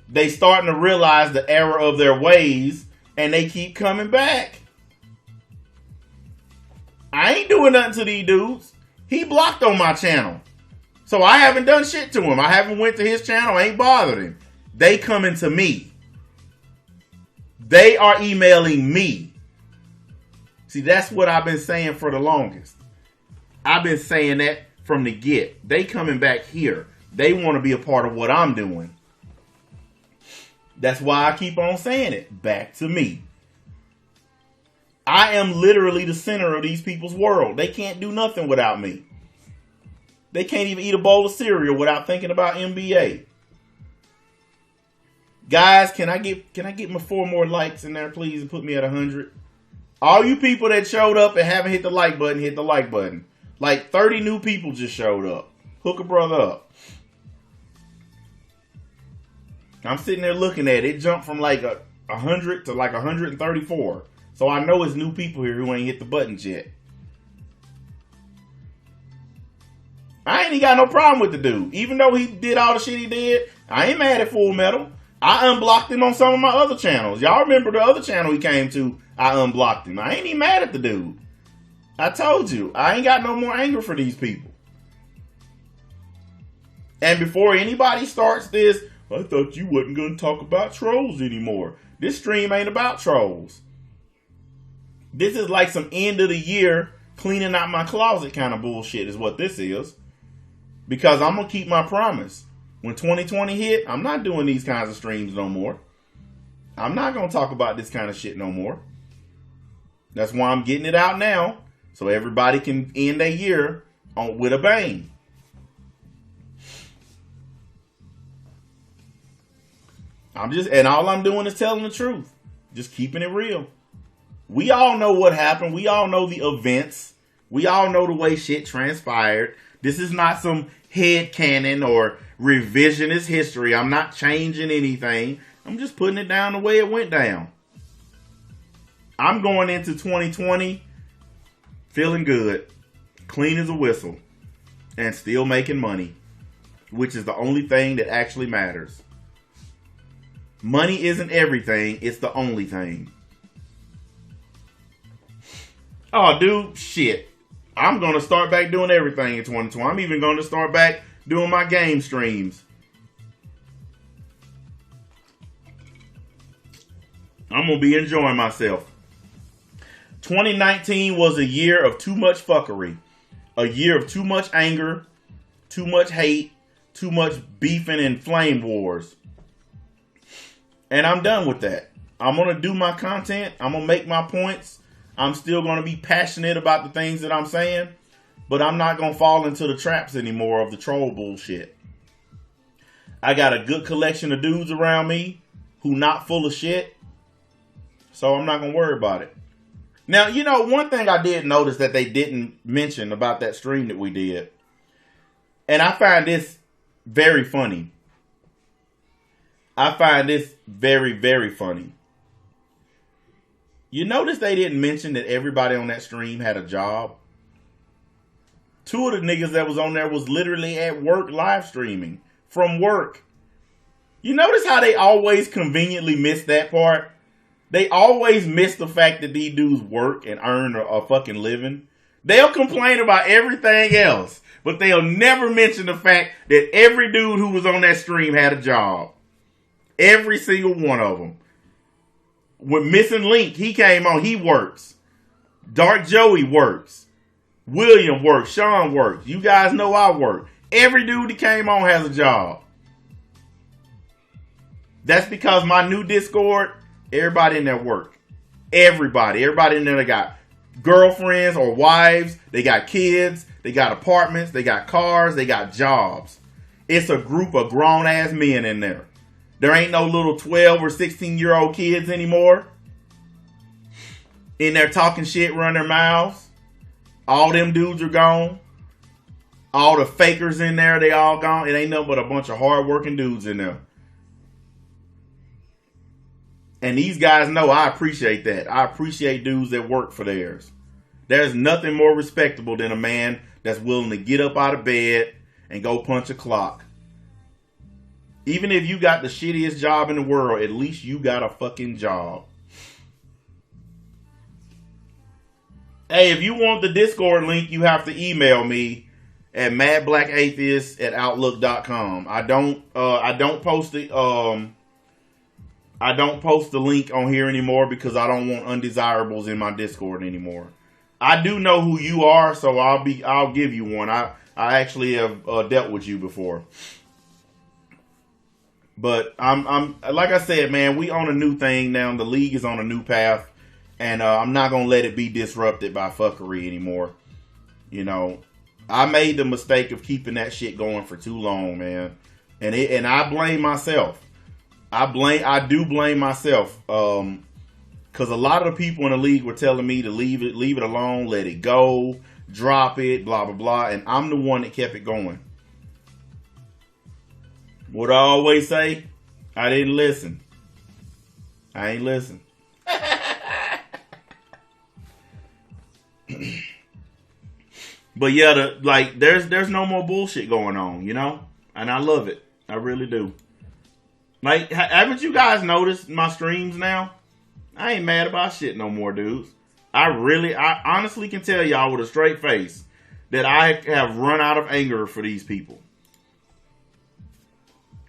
They starting to realize the error of their ways, and they keep coming back. I ain't doing nothing to these dudes. He blocked on my channel. So I haven't done shit to him. I haven't went to his channel. I ain't bothered him. They coming to me. They are emailing me. See, that's what I've been saying for the longest. I've been saying that from the get. They coming back here. They want to be a part of what I'm doing. That's why I keep on saying it. Back to me. I am literally the center of these people's world. They can't do nothing without me. They can't even eat a bowl of cereal without thinking about NBA. Guys, can I get my 4 more likes in there, please, and put me at 100? All you people that showed up and haven't hit the like button, hit the like button. Like 30 new people just showed up. Hook a brother up. I'm sitting there looking at it. It jumped from like 100 to like 134. So I know it's new people here who ain't hit the buttons yet. I ain't even got no problem with the dude. Even though he did all the shit he did, I ain't mad at Full Metal. I unblocked him on some of my other channels. Y'all remember the other channel he came to? I unblocked him. I ain't even mad at the dude. I told you, I ain't got no more anger for these people. And before anybody starts this, I thought you wasn't going to talk about trolls anymore. This stream ain't about trolls. This is like some end of the year cleaning out my closet kind of bullshit is what this is. Because I'm going to keep my promise. When 2020 hit, I'm not doing these kinds of streams no more. I'm not going to talk about this kind of shit no more. That's why I'm getting it out now. So everybody can end their year with a bang. And all I'm doing is telling the truth. Just keeping it real. We all know what happened. We all know the events. We all know the way shit transpired. This is not some headcanon or revisionist history. I'm not changing anything. I'm just putting it down the way it went down. I'm going into 2020 feeling good, clean as a whistle, and still making money, which is the only thing that actually matters. Money isn't everything, it's the only thing. Oh, dude, shit. I'm going to start back doing everything in 2020. I'm even going to start back doing my game streams. I'm going to be enjoying myself. 2019 was a year of too much fuckery. A year of too much anger, too much hate, too much beefing and flame wars. And I'm done with that. I'm going to do my content. I'm going to make my points. I'm still going to be passionate about the things that I'm saying. But I'm not going to fall into the traps anymore of the troll bullshit. I got a good collection of dudes around me who not full of shit. So I'm not going to worry about it. Now, you know, one thing I did notice that they didn't mention about that stream that we did. And I find this very funny. I find this very, very funny. You notice they didn't mention that everybody on that stream had a job? Two of the niggas that was on there was literally at work live streaming. From work. You notice how they always conveniently miss that part? They always miss the fact that these dudes work and earn a fucking living. They'll complain about everything else, but they'll never mention the fact that every dude who was on that stream had a job. Every single one of them. With Missing Link, he came on, he works. Dark Joey works. William works. Sean works. You guys know I work. Every dude that came on has a job. That's because my new Discord, everybody in there work. Everybody in there, they got girlfriends or wives. They got kids. They got apartments. They got cars. They got jobs. It's a group of grown-ass men in there. There ain't no little 12 or 16-year-old kids anymore. In there talking shit, running their mouths. All them dudes are gone. All the fakers in there, they all gone. It ain't nothing but a bunch of hard-working dudes in there. And these guys know I appreciate that. I appreciate dudes that work for theirs. There's nothing more respectable than a man that's willing to get up out of bed and go punch a clock. Even if you got the shittiest job in the world, at least you got a fucking job. Hey, if you want the Discord link, you have to email me at madblackatheist@outlook.com. I don't post the link on here anymore because I don't want undesirables in my Discord anymore. I do know who you are, so I'll give you one. I actually have dealt with you before. But I'm like I said, man, we on a new thing now. The league is on a new path, and I'm not gonna let it be disrupted by fuckery anymore. You know, I made the mistake of keeping that shit going for too long, man, and I blame myself. I do blame myself, because a lot of the people in the league were telling me to leave it alone, let it go, drop it, blah blah blah, and I'm the one that kept it going. What I always say, I didn't listen. I ain't listen. But yeah, there's no more bullshit going on, you know? And I love it. I really do. Like, haven't you guys noticed my streams now? I ain't mad about shit no more, dudes. I honestly can tell y'all with a straight face that I have run out of anger for these people.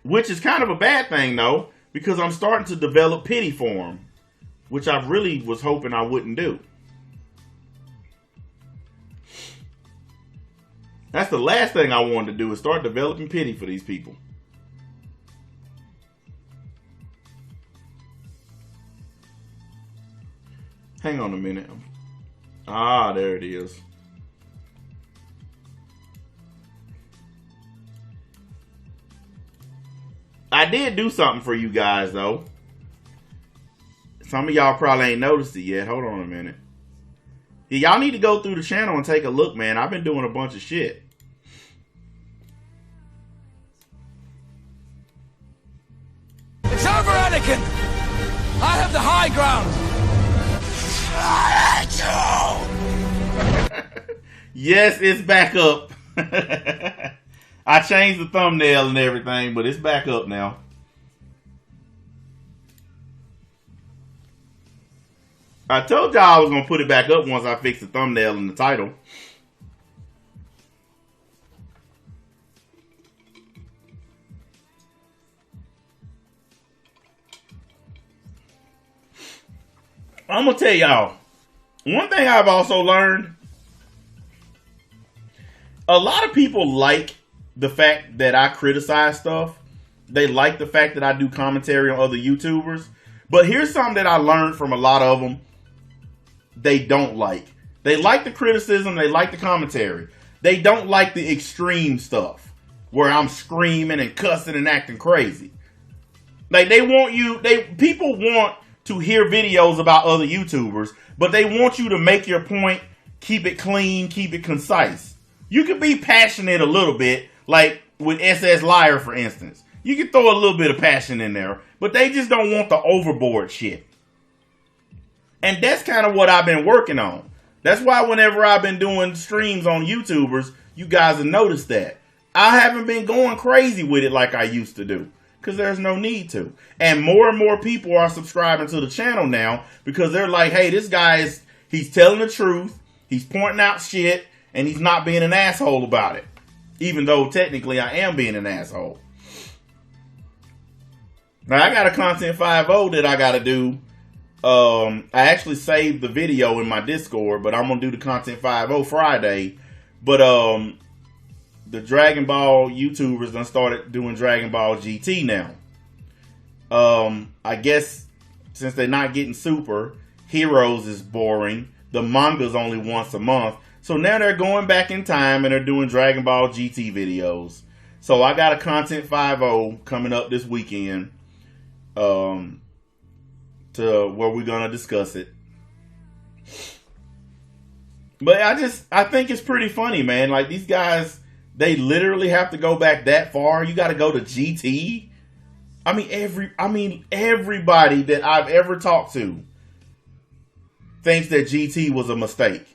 Which is kind of a bad thing, though, because I'm starting to develop pity for them, which I really was hoping I wouldn't do. That's the last thing I wanted to do, is start developing pity for these people. Hang on a minute. Ah, there it is. I did do something for you guys, though. Some of y'all probably ain't noticed it yet. Hold on a minute. Y'all need to go through the channel and take a look, man. I've been doing a bunch of shit. It's over, Anakin! I have the high ground! Yes, it's back up. I changed the thumbnail and everything, but it's back up now. I told y'all I was going to put it back up once I fix the thumbnail and the title. I'm going to tell y'all, one thing I've also learned, a lot of people like the fact that I criticize stuff. They like the fact that I do commentary on other YouTubers. But here's something that I learned from a lot of them. They don't like. They like the criticism. They like the commentary. They don't like the extreme stuff where I'm screaming and cussing and acting crazy. Like people want to hear videos about other YouTubers, but they want you to make your point, keep it clean, keep it concise. You can be passionate a little bit, like with SS Liar, for instance. You can throw a little bit of passion in there, but they just don't want the overboard shit. And that's kind of what I've been working on. That's why whenever I've been doing streams on YouTubers, you guys have noticed that. I haven't been going crazy with it like I used to do. Because there's no need to. And more people are subscribing to the channel now because they're like, hey, this guy he's telling the truth. He's pointing out shit. And he's not being an asshole about it. Even though technically I am being an asshole. Now I got a Content 5.0 that I got to do. I actually saved the video in my Discord, but I'm going to do the Content 5.0 Friday. But the Dragon Ball YouTubers done started doing Dragon Ball GT now. I guess since they're not getting Super, Heroes is boring. The manga's only once a month. So now they're going back in time and they're doing Dragon Ball GT videos. So I got a Content 5.0 coming up this weekend. To where we're going to discuss it. But I think it's pretty funny, man. Like these guys, they literally have to go back that far. You got to go to GT. I mean, everybody that I've ever talked to thinks that GT was a mistake.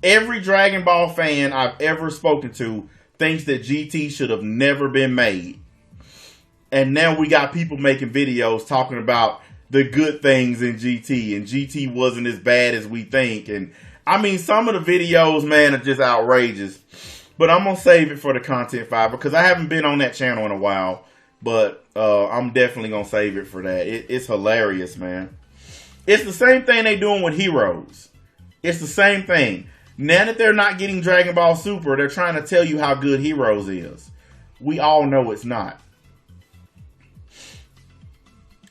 Every Dragon Ball fan I've ever spoken to thinks that GT should have never been made. And now we got people making videos talking about the good things in GT, and GT wasn't as bad as we think. And I mean, some of the videos, man, are just outrageous. But I'm going to save it for the Content 5 because I haven't been on that channel in a while. But I'm definitely going to save it for that. It's hilarious, man. It's the same thing they doing with Heroes. It's the same thing. Now that they're not getting Dragon Ball Super, they're trying to tell you how good Heroes is. We all know it's not.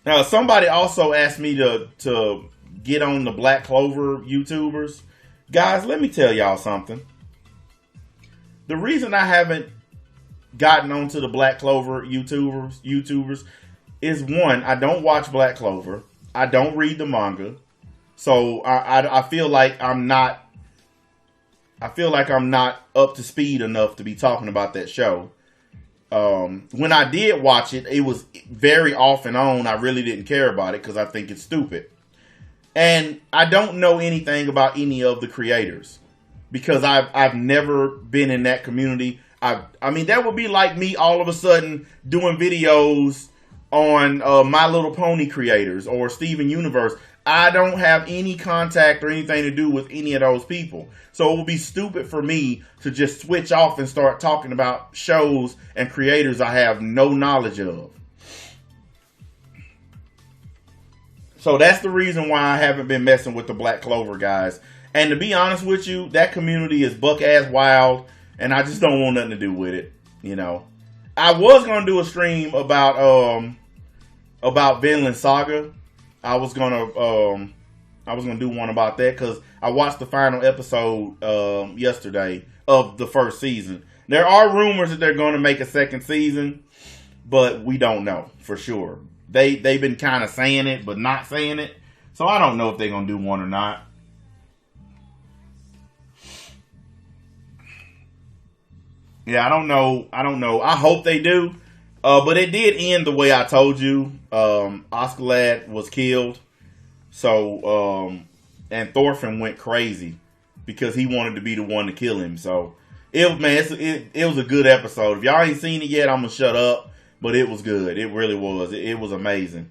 Now, somebody also asked me to get on the Black Clover YouTubers. Guys, let me tell y'all something. The reason I haven't gotten onto the Black Clover YouTubers is, one, I don't watch Black Clover. I don't read the manga. So I feel like I'm not up to speed enough to be talking about that show. When I did watch it, it was very off and on. I really didn't care about it because I think it's stupid. And I don't know anything about any of the creators because I've never been in that community. I mean, that would be like me all of a sudden doing videos on My Little Pony creators or Steven Universe. I don't have any contact or anything to do with any of those people. So it would be stupid for me to just switch off and start talking about shows and creators I have no knowledge of. So that's the reason why I haven't been messing with the Black Clover guys. And to be honest with you, that community is buck-ass wild, and I just don't want nothing to do with it, you know. I was going to do a stream about Vinland Saga. I was gonna do one about that because I watched the final episode yesterday of the first season. There are rumors that they're going to make a second season, but we don't know for sure. They've been kind of saying it, but not saying it. So I don't know if they're going to do one or not. Yeah, I don't know. I hope they do. But it did end the way I told you. Oscar was killed. So, and Thorfinn went crazy because he wanted to be the one to kill him. So, it was a good episode. If y'all ain't seen it yet, I'm going to shut up. But it was good. It really was. It was amazing.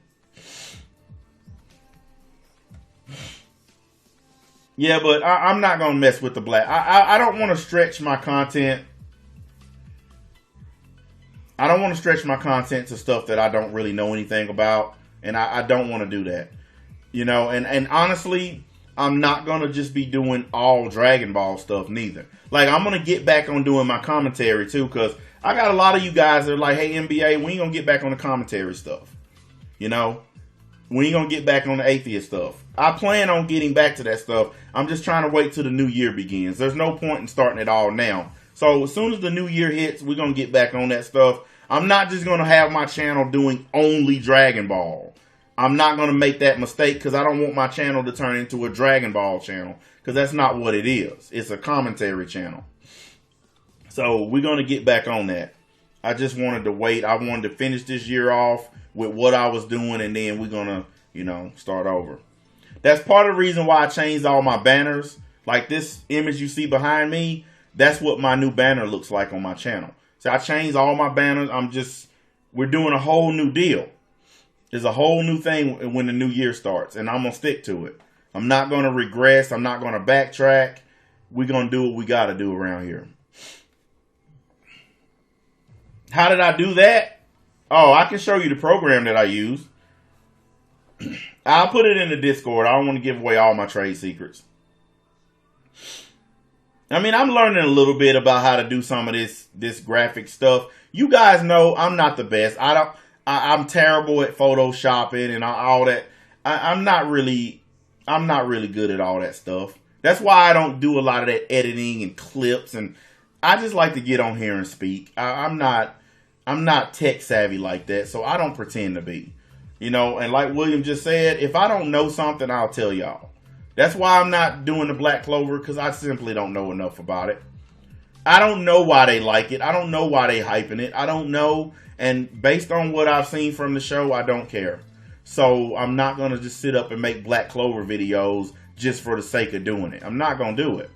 Yeah, but I'm not going to mess with the black. I don't want to stretch my content. I don't want to stretch my content to stuff that I don't really know anything about. And I don't want to do that. You know, and honestly, I'm not going to just be doing all Dragon Ball stuff neither. Like, I'm going to get back on doing my commentary too, because I got a lot of you guys that are like, hey, NBA, we ain't going to get back on the commentary stuff. You know, we ain't going to get back on the atheist stuff. I plan on getting back to that stuff. I'm just trying to wait till the new year begins. There's no point in starting it all now. So as soon as the new year hits, we're going to get back on that stuff. I'm not just going to have my channel doing only Dragon Ball. I'm not going to make that mistake because I don't want my channel to turn into a Dragon Ball channel, because that's not what it is. It's a commentary channel. So we're going to get back on that. I just wanted to wait. I wanted to finish this year off with what I was doing, and then we're going to, you know, start over. That's part of the reason why I changed all my banners. Like this image you see behind me, that's what my new banner looks like on my channel. So I changed all my banners. We're doing a whole new deal. There's a whole new thing when the new year starts, and I'm going to stick to it. I'm not going to regress. I'm not going to backtrack. We're going to do what we got to do around here. How did I do that? Oh, I can show you the program that I use. I'll put it in the Discord. I don't want to give away all my trade secrets. I mean, I'm learning a little bit about how to do some of this graphic stuff. You guys know I'm not the best. I'm terrible at photoshopping and all that. I'm not really good at all that stuff. That's why I don't do a lot of that editing and clips, and I just like to get on here and speak. I'm not tech savvy like that, so I don't pretend to be. You know, and like William just said, if I don't know something, I'll tell y'all. That's why I'm not doing the Black Clover, because I simply don't know enough about it. I don't know why they like it. I don't know why they hyping it. I don't know. And based on what I've seen from the show, I don't care. So I'm not going to just sit up and make Black Clover videos just for the sake of doing it. I'm not going to do it.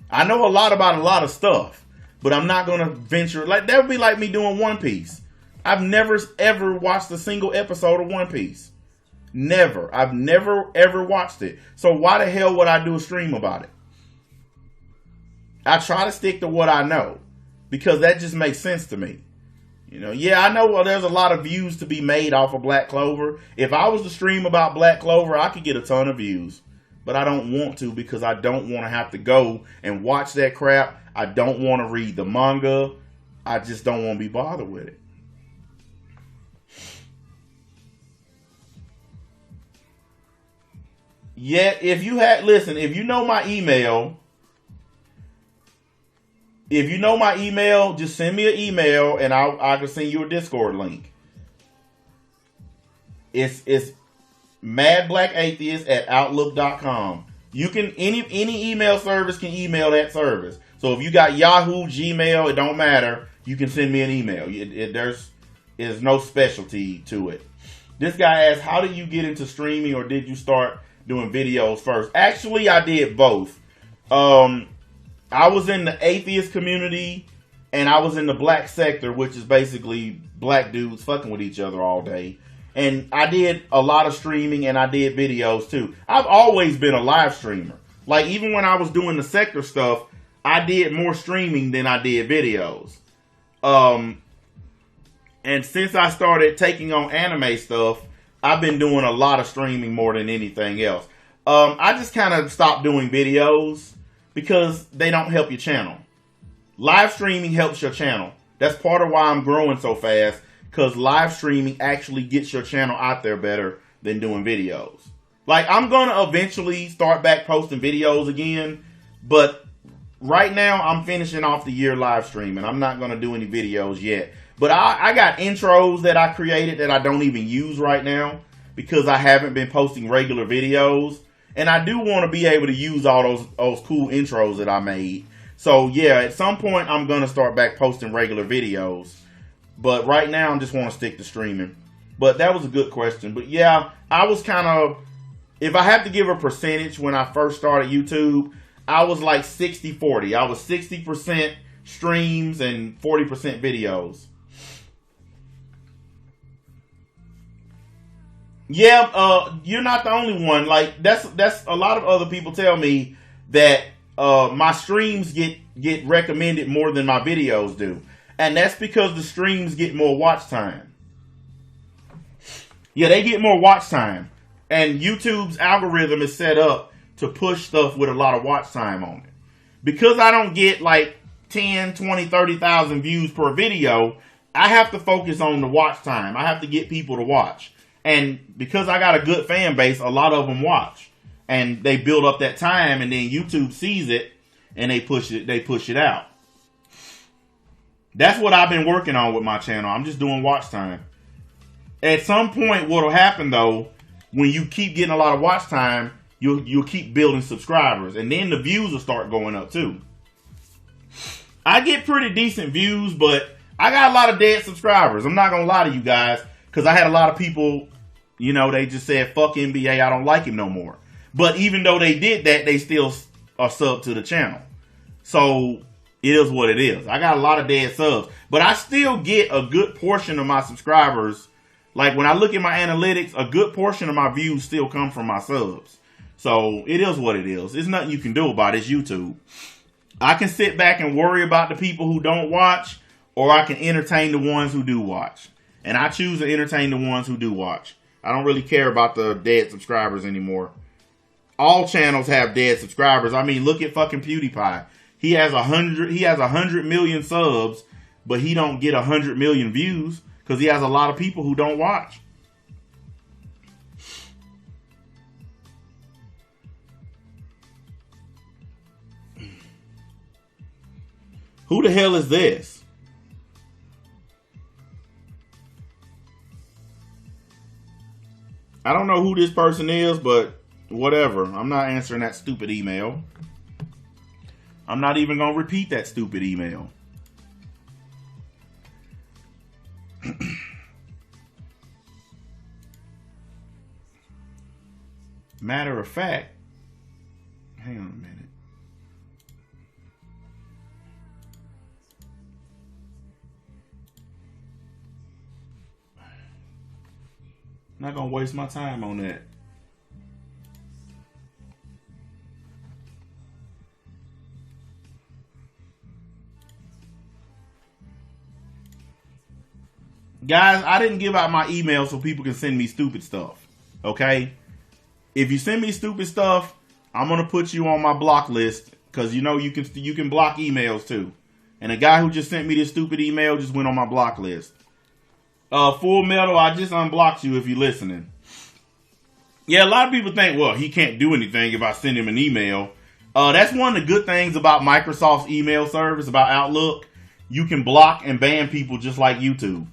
I know a lot about a lot of stuff, but I'm not going to venture. Like, that would be like me doing One Piece. I've never ever watched a single episode of One Piece. Never. I've never ever watched it. So why the hell would I do a stream about it? I try to stick to what I know, because that just makes sense to me. You know, yeah, I know there's a lot of views to be made off of Black Clover. If I was to stream about Black Clover, I could get a ton of views. But I don't want to, because I don't want to have to go and watch that crap. I don't want to read the manga. I just don't want to be bothered with it. Yet, if you know my email, just send me an email and I can send you a Discord link. It's madblackatheist@outlook.com. You can any email service can email that service. So if you got Yahoo, Gmail, it don't matter. You can send me an email. There's no specialty to it. This guy asked, how did you get into streaming, or did you start doing videos first? Actually, I did both. I was in the atheist community, and I was in the black sector, which is basically black dudes fucking with each other all day. And I did a lot of streaming, and I did videos too. I've always been a live streamer. Like, even when I was doing the sector stuff, I did more streaming than I did videos. And since I started taking on anime stuff, I've been doing a lot of streaming more than anything else. I just kind of stopped doing videos because they don't help your channel. Live streaming helps your channel. That's part of why I'm growing so fast, because live streaming actually gets your channel out there better than doing videos. Like, I'm going to eventually start back posting videos again, but right now I'm finishing off the year live streaming. I'm not going to do any videos yet. But I got intros that I created that I don't even use right now because I haven't been posting regular videos. And I do want to be able to use all those cool intros that I made. So yeah, at some point I'm gonna start back posting regular videos. But right now I just want to stick to streaming. But that was a good question. But yeah, I was kind of, if I have to give a percentage when I first started YouTube, I was like 60-40. I was 60% streams and 40% videos. Yeah, you're not the only one. Like that's a lot of other people tell me that my streams get recommended more than my videos do. And that's because the streams get more watch time. Yeah, they get more watch time. And YouTube's algorithm is set up to push stuff with a lot of watch time on it. Because I don't get like 10, 20, 30,000 views per video, I have to focus on the watch time. I have to get people to watch. And because I got a good fan base, a lot of them watch. And they build up that time, and then YouTube sees it and they push it out. That's what I've been working on with my channel. I'm just doing watch time. At some point, what'll happen though, when you keep getting a lot of watch time, you'll keep building subscribers, and then the views will start going up too. I get pretty decent views, but I got a lot of dead subscribers. I'm not gonna lie to you guys, because I had a lot of people, you know, they just said, fuck NBA, I don't like him no more. But even though they did that, they still are subbed to the channel. So it is what it is. I got a lot of dead subs, but I still get a good portion of my subscribers. Like when I look at my analytics, a good portion of my views still come from my subs. So it is what it is. There's nothing you can do about it. It's YouTube. I can sit back and worry about the people who don't watch, or I can entertain the ones who do watch. And I choose to entertain the ones who do watch. I don't really care about the dead subscribers anymore. All channels have dead subscribers. I mean, look at fucking PewDiePie. He has 100 million subs, but he don't get 100 million views because he has a lot of people who don't watch. Who the hell is this? I don't know who this person is, but whatever. I'm not answering that stupid email. I'm not even going to repeat that stupid email. Matter of fact, hang on a minute. Not going to waste my time on that. Guys, I didn't give out my email so people can send me stupid stuff. Okay? If you send me stupid stuff, I'm going to put you on my block list, because you know you can block emails too. And the guy who just sent me this stupid email just went on my block list. Full Metal, I just unblocked you if you're listening. Yeah, a lot of people think, well, he can't do anything if I send him an email. That's one of the good things about Microsoft's email service, about Outlook. You can block and ban people just like YouTube.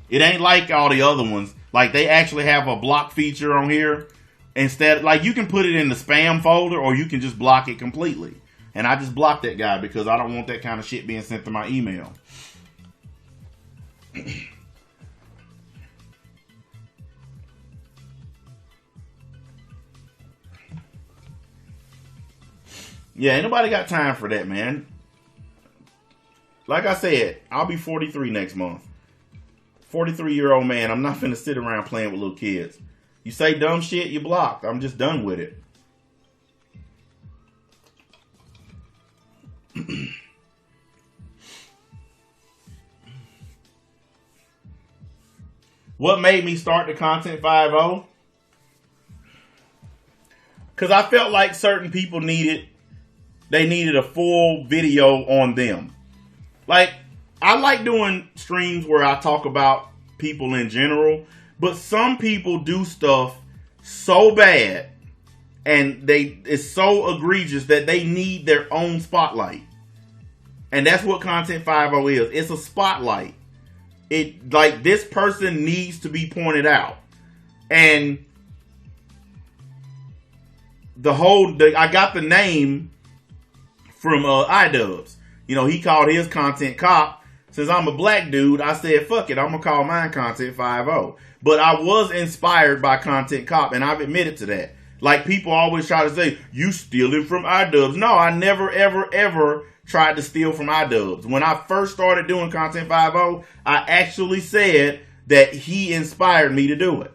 It ain't like all the other ones. Like, they actually have a block feature on here. Instead, like, you can put it in the spam folder, or you can just block it completely. And I just blocked that guy because I don't want that kind of shit being sent to my email. Yeah, ain't nobody got time for that, man. Like I said, I'll be 43 next month. 43-year-old man. I'm not finna sit around playing with little kids. You say dumb shit, you blocked. I'm just done with it. What made me start the Content 5.0? Because I felt like certain people needed a full video on them. Like, I like doing streams where I talk about people in general, but some people do stuff so bad and it's so egregious that they need their own spotlight. And that's what Content 5.0 is. It's a spotlight. It, like, this person needs to be pointed out. And I got the name from iDubbbz. You know, he called his content cop. Since I'm a black dude, I said, fuck it, I'm going to call mine Content 5-0. But I was inspired by Content Cop, and I've admitted to that. Like, people always try to say, you stealing from iDubbbz. No, I never, ever, ever tried to steal from iDubbbz. When I first started doing Content 5-0, I actually said that he inspired me to do it.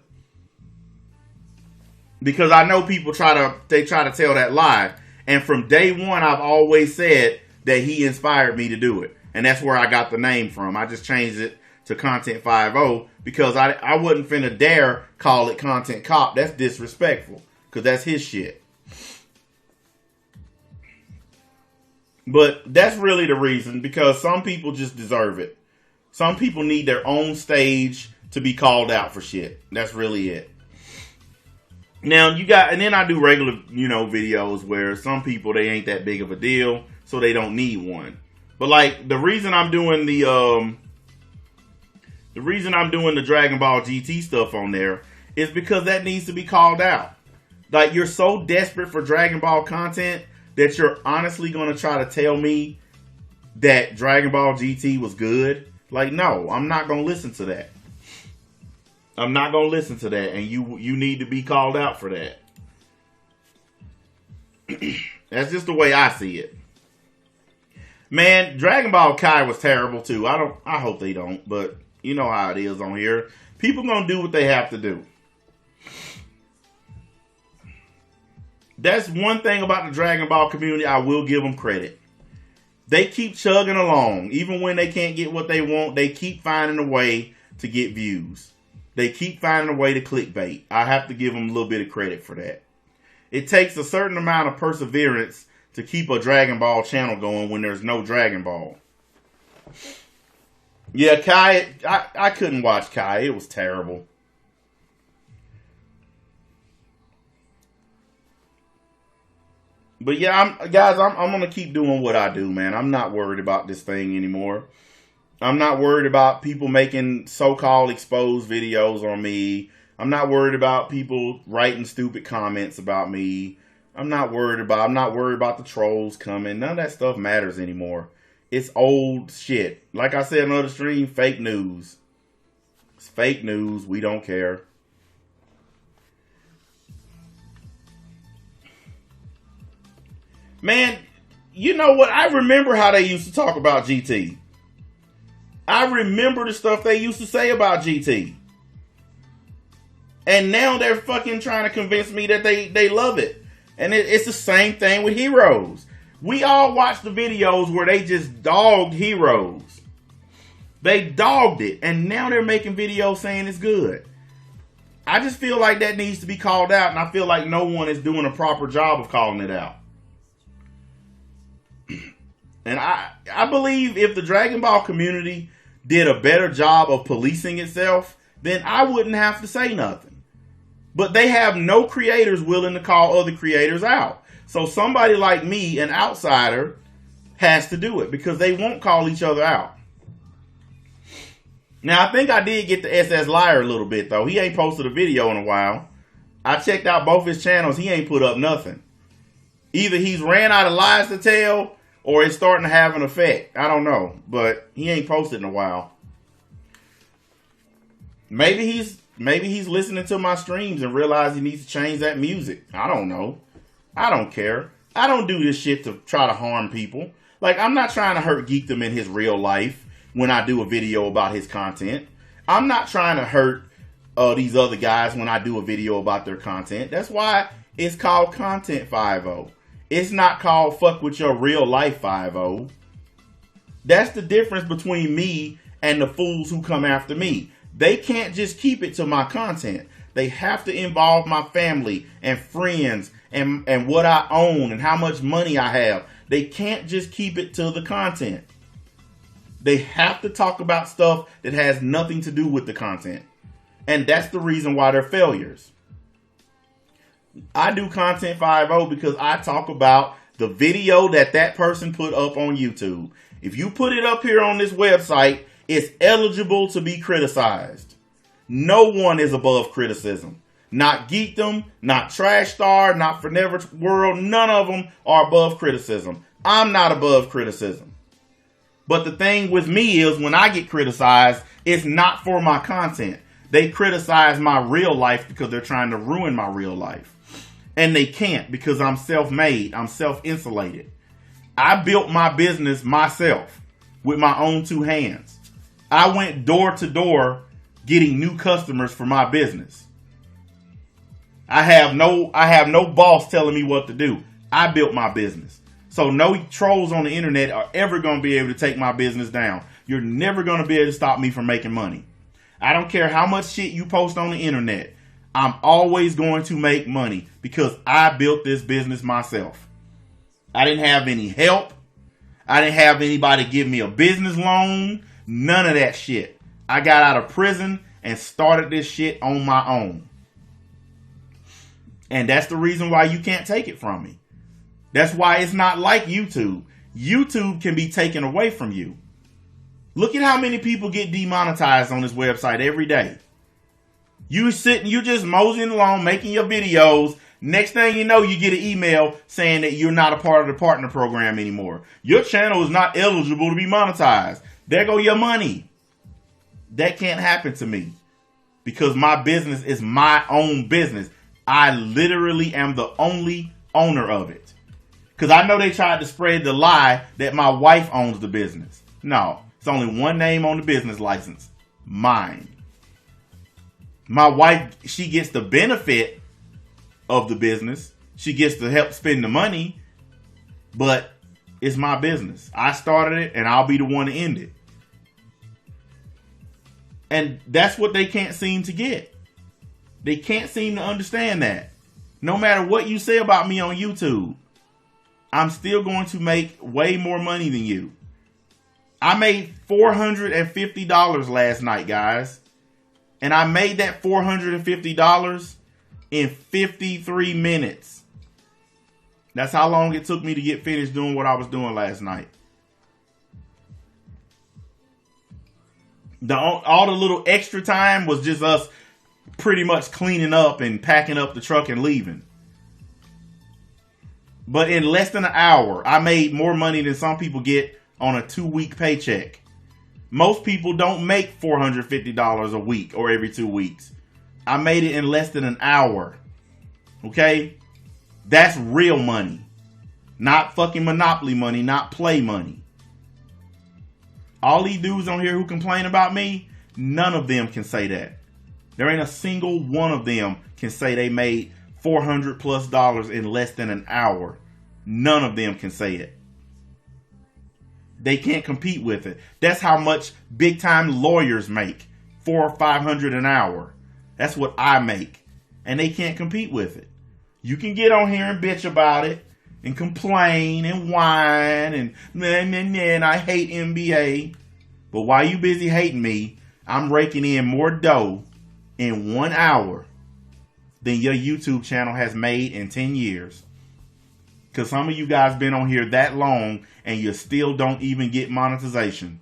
Because I know people try to tell that lie. And from day one, I've always said that he inspired me to do it. And that's where I got the name from. I just changed it to Content 5-0 because I wasn't finna dare call it Content Cop. That's disrespectful because that's his shit. But that's really the reason, because some people just deserve it. Some people need their own stage to be called out for shit. That's really it. Now and then I do regular, videos where some people, they ain't that big of a deal, so they don't need one. But like the reason I'm doing the Dragon Ball GT stuff on there is because that needs to be called out. Like, you're so desperate for Dragon Ball content that you're honestly going to try to tell me that Dragon Ball GT was good. Like, no, I'm not going to listen to that. I'm not going to listen to that, and you need to be called out for that. That's just the way I see it. Man, Dragon Ball Kai was terrible too. I hope they don't, but you know how it is on here. People gonna do what they have to do. That's one thing about the Dragon Ball community. I will give them credit. They keep chugging along. Even when they can't get what they want, they keep finding a way to get views. They keep finding a way to clickbait. I have to give them a little bit of credit for that. It takes a certain amount of perseverance to keep a Dragon Ball channel going when there's no Dragon Ball. Yeah, Kai, I couldn't watch Kai. It was terrible. But yeah, I'm going to keep doing what I do, man. I'm not worried about this thing anymore. I'm not worried about people making so-called exposed videos on me. I'm not worried about people writing stupid comments about me. I'm not worried about the trolls coming. None of that stuff matters anymore. It's old shit. Like I said in another stream, fake news. It's fake news. We don't care. Man, you know what? I remember how they used to talk about GT. I remember the stuff they used to say about GT. And now they're fucking trying to convince me that they love it. And it's the same thing with Heroes. We all watched the videos where they just dogged Heroes. They dogged it. And now they're making videos saying it's good. I just feel like that needs to be called out. And I feel like no one is doing a proper job of calling it out. And I believe if the Dragon Ball community did a better job of policing itself, then I wouldn't have to say nothing. But they have no creators willing to call other creators out. So somebody like me, an outsider, has to do it because they won't call each other out. Now, I think I did get the SS Liar a little bit, though. He ain't posted a video in a while. I checked out both his channels. He ain't put up nothing. Either he's ran out of lies to tell or it's starting to have an effect. I don't know. But he ain't posted in a while. Maybe he's listening to my streams and realized he needs to change that music. I don't know. I don't care. I don't do this shit to try to harm people. Like, I'm not trying to hurt Geekdom in his real life when I do a video about his content. I'm not trying to hurt these other guys when I do a video about their content. That's why it's called Content 5-0. It's not called Fuck With Your Real Life 5-0. That's the difference between me and the fools who come after me. They can't just keep it to my content. They have to involve my family and friends and what I own and how much money I have. They can't just keep it to the content. They have to talk about stuff that has nothing to do with the content. And that's the reason why they're failures. I do Content 5-0 because I talk about the video that person put up on YouTube. If you put it up here on this website, it's eligible to be criticized. No one is above criticism. Not Geekdom, not Trash Star, not Forever World. None of them are above criticism. I'm not above criticism. But the thing with me is when I get criticized, it's not for my content. They criticize my real life because they're trying to ruin my real life. And they can't because I'm self-made. I'm self-insulated. I built my business myself with my own two hands. I went door to door getting new customers for my business. I have no boss telling me what to do. I built my business. So no trolls on the internet are ever going to be able to take my business down. You're never going to be able to stop me from making money. I don't care how much shit you post on the internet. I'm always going to make money because I built this business myself. I didn't have any help. I didn't have anybody give me a business loan. None of that shit. I got out of prison and started this shit on my own. And that's the reason why you can't take it from me. That's why it's not like YouTube. YouTube can be taken away from you. Look at how many people get demonetized on this website every day. You sitting, you just moseying along, making your videos. Next thing you know, you get an email saying that you're not a part of the partner program anymore. Your channel is not eligible to be monetized. There go your money. That can't happen to me because my business is my own business. I literally am the only owner of it. Because I know they tried to spread the lie that my wife owns the business. No, it's only one name on the business license. Mine. My wife, she gets the benefit of the business. She gets to help spend the money. But it's my business. I started it and I'll be the one to end it. And that's what they can't seem to get. They can't seem to understand that. No matter what you say about me on YouTube, I'm still going to make way more money than you. I made $450 last night, guys. And I made that $450 in 53 minutes. That's how long it took me to get finished doing what I was doing last night. All the little extra time was just us pretty much cleaning up and packing up the truck and leaving. But in less than an hour, I made more money than some people get on a 2-week paycheck. Most people don't make $450 a week or every 2 weeks. I made it in less than an hour. Okay? That's real money. Not fucking Monopoly money, not play money. All these dudes on here who complain about me, none of them can say that. There ain't a single one of them can say they made $400+ in less than an hour. None of them can say it. They can't compete with it. That's how much big time lawyers make. $400 or $500 an hour. That's what I make. And they can't compete with it. You can get on here and bitch about it and complain and whine and I hate NBA. But while you busy hating me, I'm raking in more dough in 1 hour than your YouTube channel has made in 10 years. Because some of you guys been on here that long and you still don't even get monetization.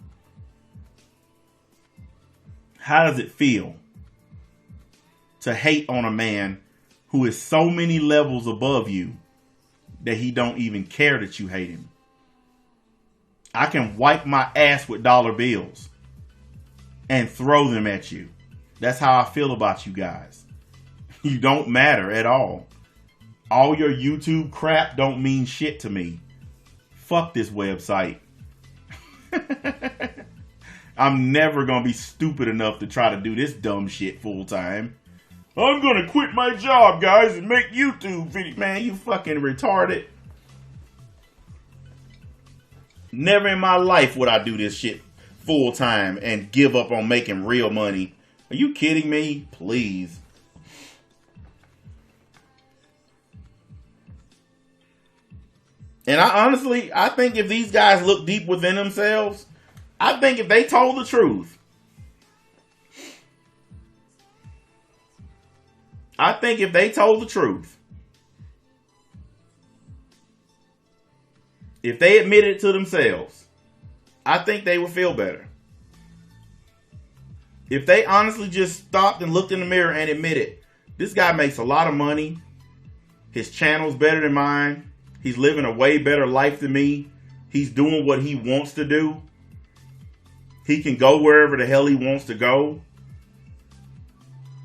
How does it feel to hate on a man who is so many levels above you that he don't even care that you hate him? I can wipe my ass with dollar bills and throw them at you. That's how I feel about you guys. You don't matter at all. All your YouTube crap don't mean shit to me. Fuck this website. I'm never going to be stupid enough to try to do this dumb shit full time. I'm going to quit my job, guys, and make YouTube videos. Man, you fucking retarded. Never in my life would I do this shit full time and give up on making real money. Are you kidding me? Please. And I think if these guys look deep within themselves, I think if they told the truth, if they admitted it to themselves, I think they would feel better. If they honestly just stopped and looked in the mirror and admitted, this guy makes a lot of money. His channel's better than mine. He's living a way better life than me. He's doing what he wants to do. He can go wherever the hell he wants to go.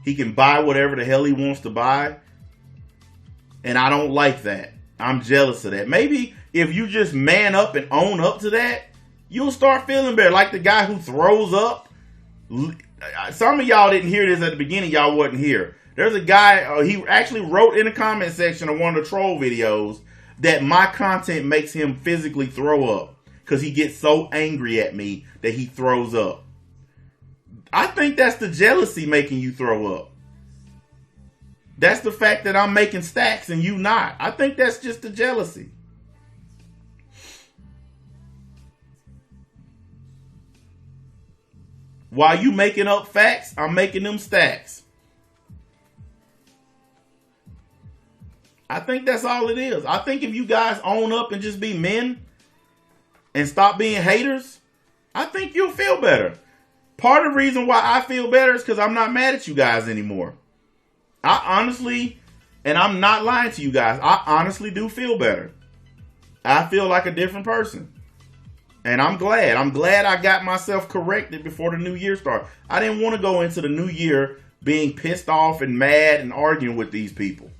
He can buy whatever the hell he wants to buy. And I don't like that. I'm jealous of that. Maybe if you just man up and own up to that, you'll start feeling better. Like the guy who throws up. Some of y'all didn't hear this at the beginning. Y'all wasn't here. There's a guy, he actually wrote in the comment section of one of the troll videos that my content makes him physically throw up. Because he gets so angry at me that he throws up. I think that's the jealousy making you throw up. That's the fact that I'm making stacks and you not. I think that's just the jealousy. While you making up facts, I'm making them stacks. I think that's all it is. I think if you guys own up and just be men and stop being haters, I think you'll feel better. Part of the reason why I feel better is because I'm not mad at you guys anymore. I honestly, and I'm not lying to you guys, I honestly do feel better. I feel like a different person. And I'm glad. I'm glad I got myself corrected before the new year started. I didn't want to go into the new year being pissed off and mad and arguing with these people.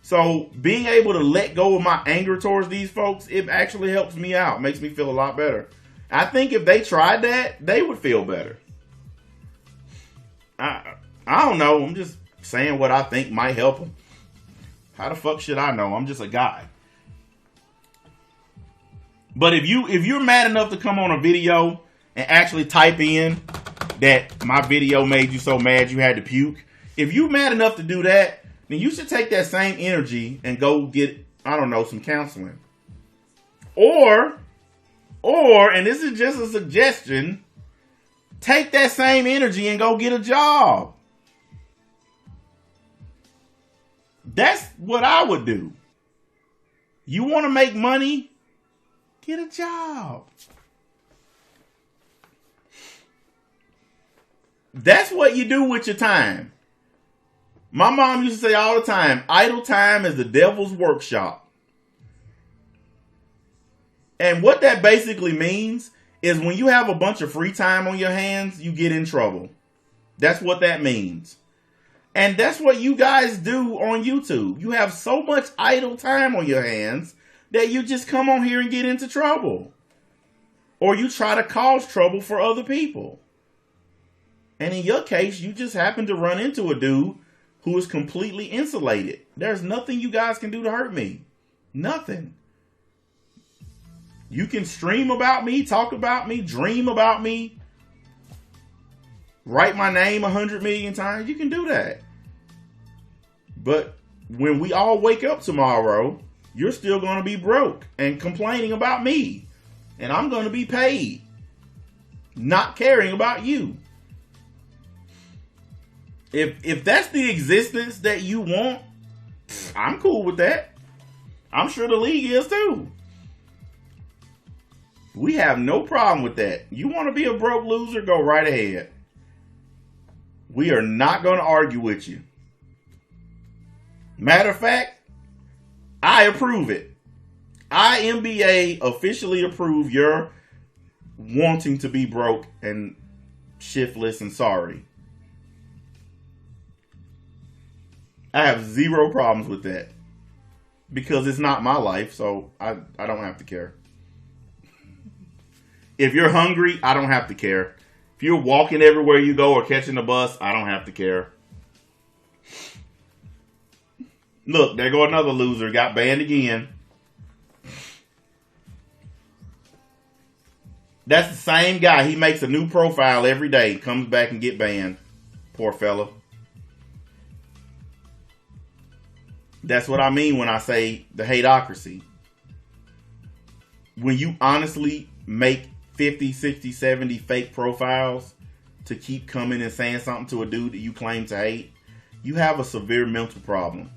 So being able to let go of my anger towards these folks, it actually helps me out. Makes me feel a lot better. I think if they tried that, they would feel better. I don't know. I'm just saying what I think might help them. How the fuck should I know? I'm just a guy. But if you're mad enough to come on a video and actually type in that my video made you so mad you had to puke, if you're mad enough to do that, then you should take that same energy and go get, I don't know, some counseling. Or, and this is just a suggestion, take that same energy and go get a job. That's what I would do. You want to make money? Get a job. That's what you do with your time. My mom used to say all the time, idle time is the devil's workshop. And what that basically means is when you have a bunch of free time on your hands, you get in trouble. That's what that means. And that's what you guys do on YouTube. You have so much idle time on your hands that you just come on here and get into trouble. Or you try to cause trouble for other people. And in your case, you just happen to run into a dude who is completely insulated. There's nothing you guys can do to hurt me. Nothing. You can stream about me, talk about me, dream about me, write my name 100 million times. You can do that. But when we all wake up tomorrow, you're still going to be broke and complaining about me. And I'm going to be paid, not caring about you. If that's the existence that you want, I'm cool with that. I'm sure the league is too. We have no problem with that. You want to be a broke loser? Go right ahead. We are not going to argue with you. Matter of fact, I approve it. I, MBA, officially approve your wanting to be broke and shiftless and sorry. I have zero problems with that. Because it's not my life, so I don't have to care. If you're hungry, I don't have to care. If you're walking everywhere you go or catching the bus, I don't have to care. Look, there go another loser. Got banned again. That's the same guy. He makes a new profile every day. Comes back and get banned. Poor fella. That's what I mean when I say the hateocracy. When you honestly make 50, 60, 70 fake profiles to keep coming and saying something to a dude that you claim to hate, you have a severe mental problem.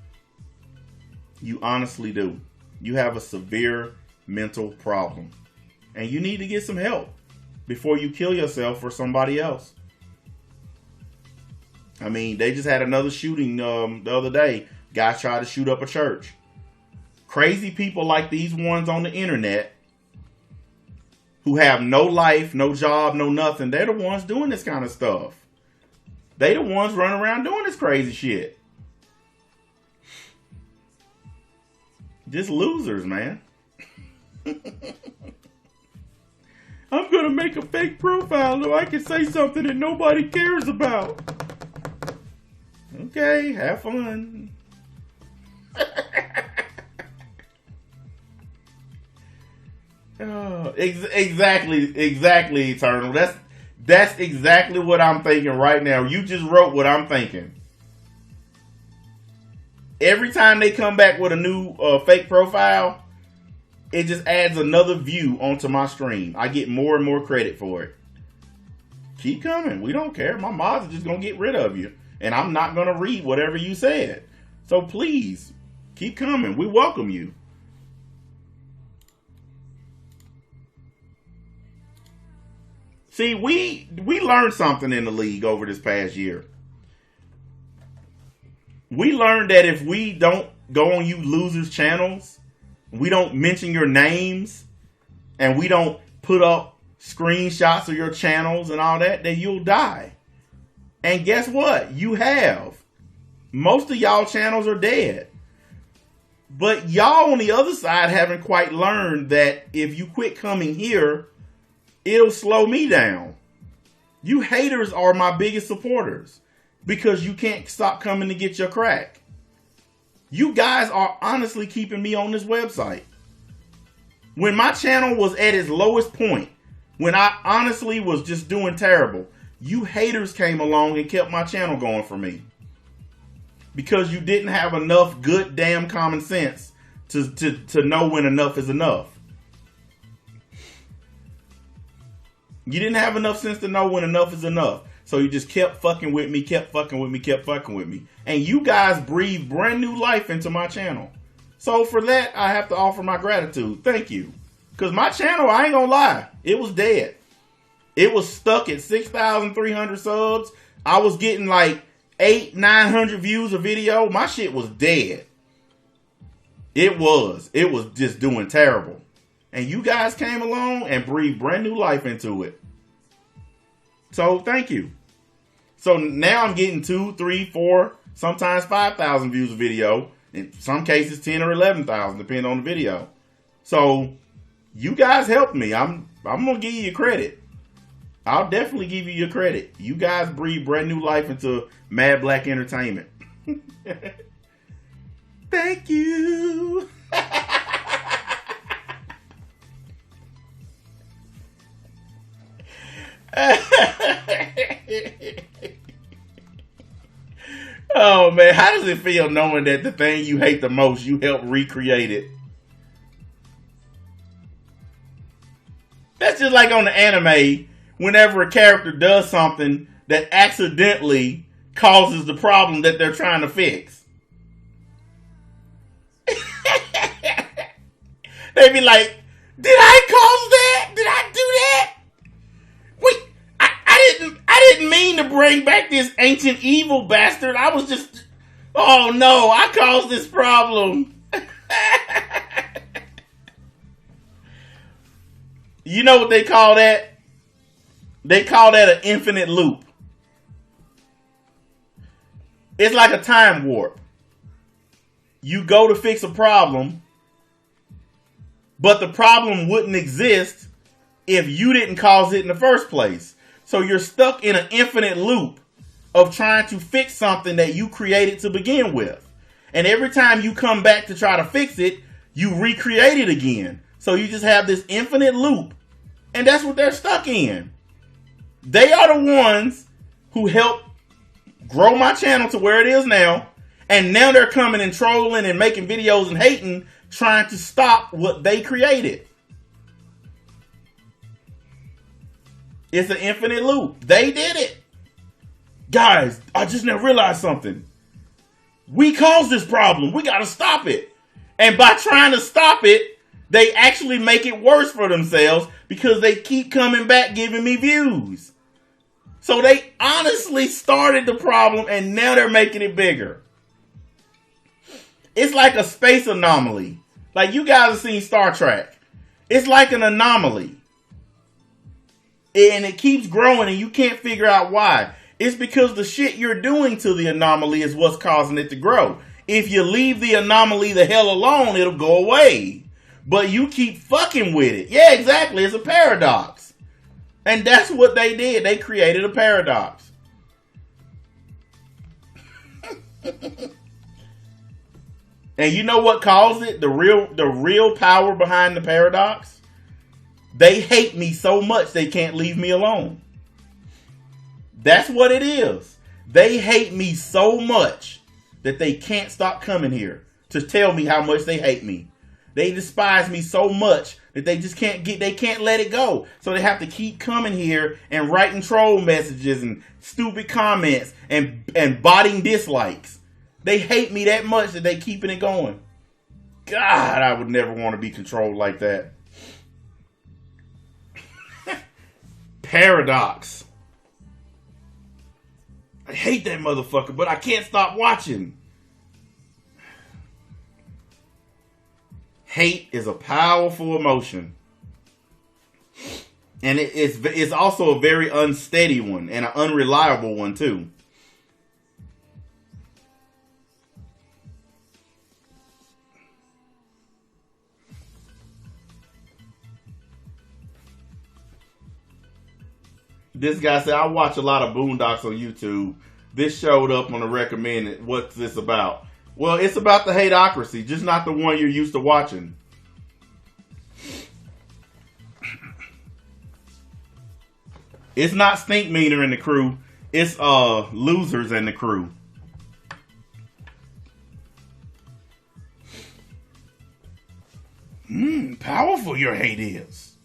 You honestly do. You have a severe mental problem. And you need to get some help before you kill yourself or somebody else. I mean, they just had another shooting the other day. Guy tried to shoot up a church. Crazy people like these ones on the internet who have no life, no job, no nothing, they're the ones doing this kind of stuff. They the ones running around doing this crazy shit. Just losers, man. I'm gonna make a fake profile so I can say something that nobody cares about. Okay, have fun. Exactly, Eternal. That's exactly what I'm thinking right now. You just wrote what I'm thinking. Every time they come back with a new fake profile, it just adds another view onto my stream. I get more and more credit for it. Keep coming. We don't care. My mods are just going to get rid of you. And I'm not going to read whatever you said. So please, keep coming. We welcome you. See, we learned something in the league over this past year. We learned that if we don't go on you losers' channels, we don't mention your names, and we don't put up screenshots of your channels and all that, then you'll die. And guess what? You have. Most of y'all channels are dead. But y'all on the other side haven't quite learned that if you quit coming here, it'll slow me down. You haters are my biggest supporters because you can't stop coming to get your crack. You guys are honestly keeping me on this website. When my channel was at its lowest point, when I honestly was just doing terrible, you haters came along and kept my channel going for me. Because you didn't have enough good damn common sense to know when enough is enough. You didn't have enough sense to know when enough is enough. So you just kept fucking with me, kept fucking with me, kept fucking with me. And you guys breathed brand new life into my channel. So for that, I have to offer my gratitude. Thank you. Because my channel, I ain't gonna lie, it was dead. It was stuck at 6,300 subs. I was getting like 800-900 views a video. My shit was dead. It was just doing terrible. And you guys came along and breathed brand new life into it. So thank you. So now I'm getting 2, 3, 4, sometimes 5,000 views a video. In some cases 10 or 11,000, depending on the video. So you guys helped me. I'm gonna give you credit. I'll definitely give you your credit. You guys breathe brand new life into Mad Black Entertainment. Thank you. Oh man, how does it feel knowing that the thing you hate the most, you helped recreate it? That's just like on the anime, whenever a character does something that accidentally causes the problem that they're trying to fix. They be like, did I cause that? Did I do that? Wait, I didn't mean to bring back this ancient evil bastard. I was just, oh no, I caused this problem. You know what they call that? They call that an infinite loop. It's like a time warp. You go to fix a problem, but the problem wouldn't exist if you didn't cause it in the first place. So you're stuck in an infinite loop of trying to fix something that you created to begin with. And every time you come back to try to fix it, you recreate it again. So you just have this infinite loop. And that's what they're stuck in. They are the ones who helped grow my channel to where it is now. And now they're coming and trolling and making videos and hating, trying to stop what they created. It's an infinite loop. They did it. Guys, I just now realized something. We caused this problem. We got to stop it. And by trying to stop it, they actually make it worse for themselves because they keep coming back giving me views. So they honestly started the problem and now they're making it bigger. It's like a space anomaly. Like you guys have seen Star Trek. It's like an anomaly. And it keeps growing and you can't figure out why. It's because the shit you're doing to the anomaly is what's causing it to grow. If you leave the anomaly the hell alone, it'll go away. But you keep fucking with it. Yeah, exactly. It's a paradox. And that's what they did. They created a paradox. And you know what caused it? The real power behind the paradox? They hate me so much they can't leave me alone. That's what it is. They hate me so much that they can't stop coming here to tell me how much they hate me. They despise me so much that they just can't let it go. So they have to keep coming here and writing troll messages and stupid comments and botting dislikes. They hate me that much that they keeping it going. God, I would never want to be controlled like that. Paradox. I hate that motherfucker, but I can't stop watching. Hate is a powerful emotion. And it's also a very unsteady one and an unreliable one too. This guy said, I watch a lot of Boondocks on YouTube. This showed up on the recommended. What's this about? Well, it's about the Hateocracy, just not the one you're used to watching. It's not Stink Meaner and the crew. It's Losers and the crew. Powerful your hate is.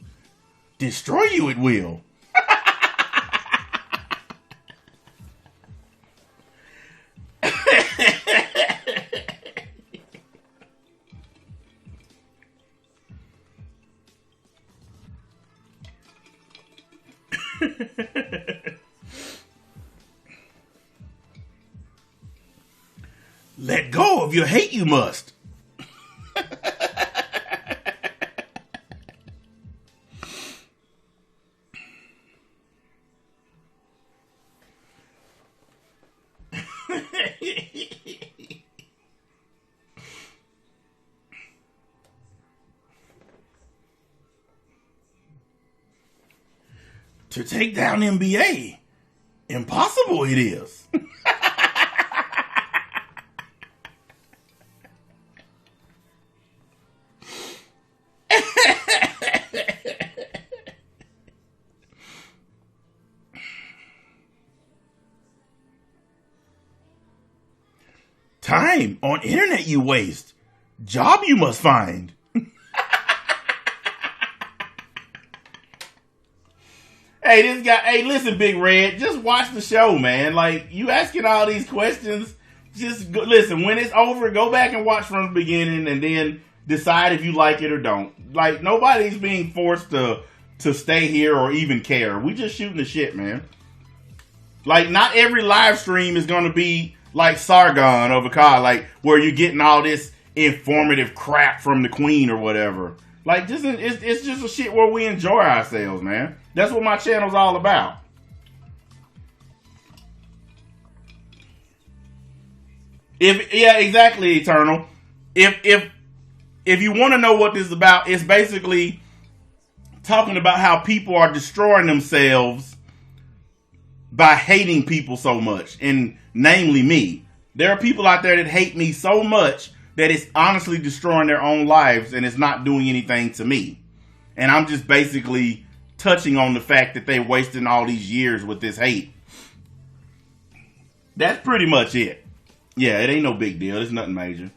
Destroy you it will. Let go of your hate you must. To take down NBA, impossible it is. Time on internet you waste. Job you must find. Hey, this guy, hey, listen, Big Red, just watch the show, man. Like, you asking all these questions, just go, listen, when it's over, go back and watch from the beginning and then decide if you like it or don't. Like, nobody's being forced to stay here or even care. We just shooting the shit, man. Like, not every live stream is going to be like Sargon of Akkad, like, where you're getting all this informative crap from the queen or whatever. Like, it's just a shit where we enjoy ourselves, man. That's what my channel's all about. Yeah, exactly, Eternal. If you want to know what this is about, it's basically talking about how people are destroying themselves by hating people so much, and namely me. There are people out there that hate me so much that it's honestly destroying their own lives and it's not doing anything to me. And I'm just basically touching on the fact that they're wasting all these years with this hate. That's pretty much it. Yeah, it ain't no big deal. It's nothing major.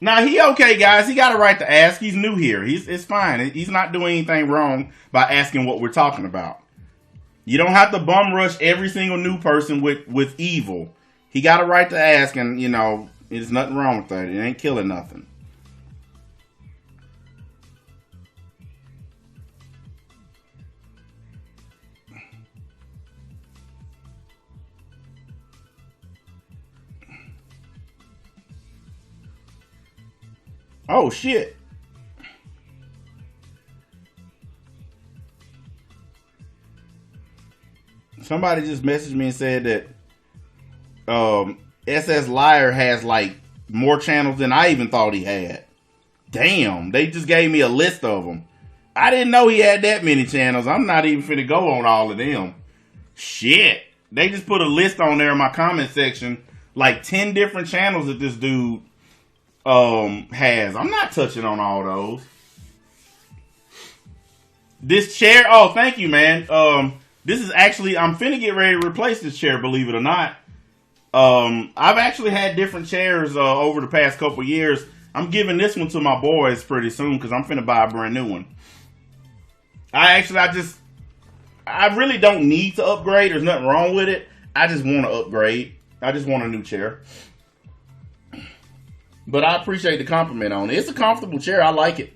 Now, he okay, guys. He got a right to ask. He's new here. It's fine. He's not doing anything wrong by asking what we're talking about. You don't have to bum rush every single new person with evil. He got a right to ask, and, you know, there's nothing wrong with that. It ain't killing nothing. Oh, shit. Somebody just messaged me and said that SS Liar has like more channels than I even thought he had. Damn, they just gave me a list of them. I didn't know he had that many channels. I'm not even finna go on all of them. Shit. They just put a list on there in my comment section, like 10 different channels that this dude has. I'm not touching on all those. This chair, oh, thank you, man. This is actually, I'm finna get ready to replace this chair, believe it or not. I've actually had different chairs over the past couple years. I'm giving this one to my boys pretty soon because I'm finna buy a brand new one. I really don't need to upgrade. There's nothing wrong with it. I just want to upgrade. I just want a new chair. But I appreciate the compliment on it. It's a comfortable chair. I like it.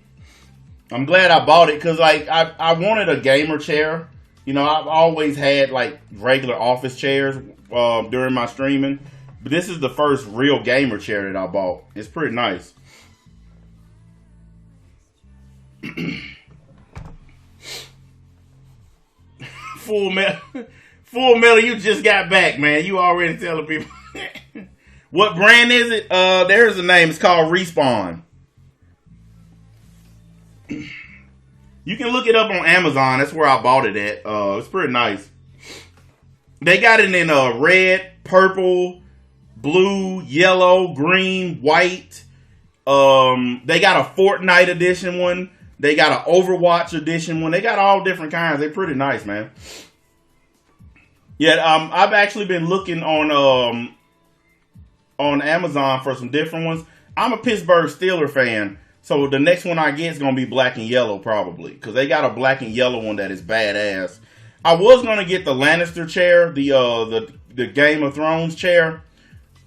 I'm glad I bought it because like I wanted a gamer chair. You know, I've always had like regular office chairs during my streaming. But this is the first real gamer chair that I bought. It's pretty nice. Full metal, you just got back, man. You already telling people. What brand is it? There's a name. It's called Respawn. You can look it up on Amazon. That's where I bought it at. It's pretty nice. They got it in red, purple, blue, yellow, green, white. They got a Fortnite edition one. They got an Overwatch edition one. They got all different kinds. They're pretty nice, man. Yeah, I've actually been looking on Amazon for some different ones. I'm a Pittsburgh Steelers fan, so the next one I get is gonna be black and yellow probably, because they got a black and yellow one that is badass. I was gonna get the Lannister chair, the Game of Thrones chair,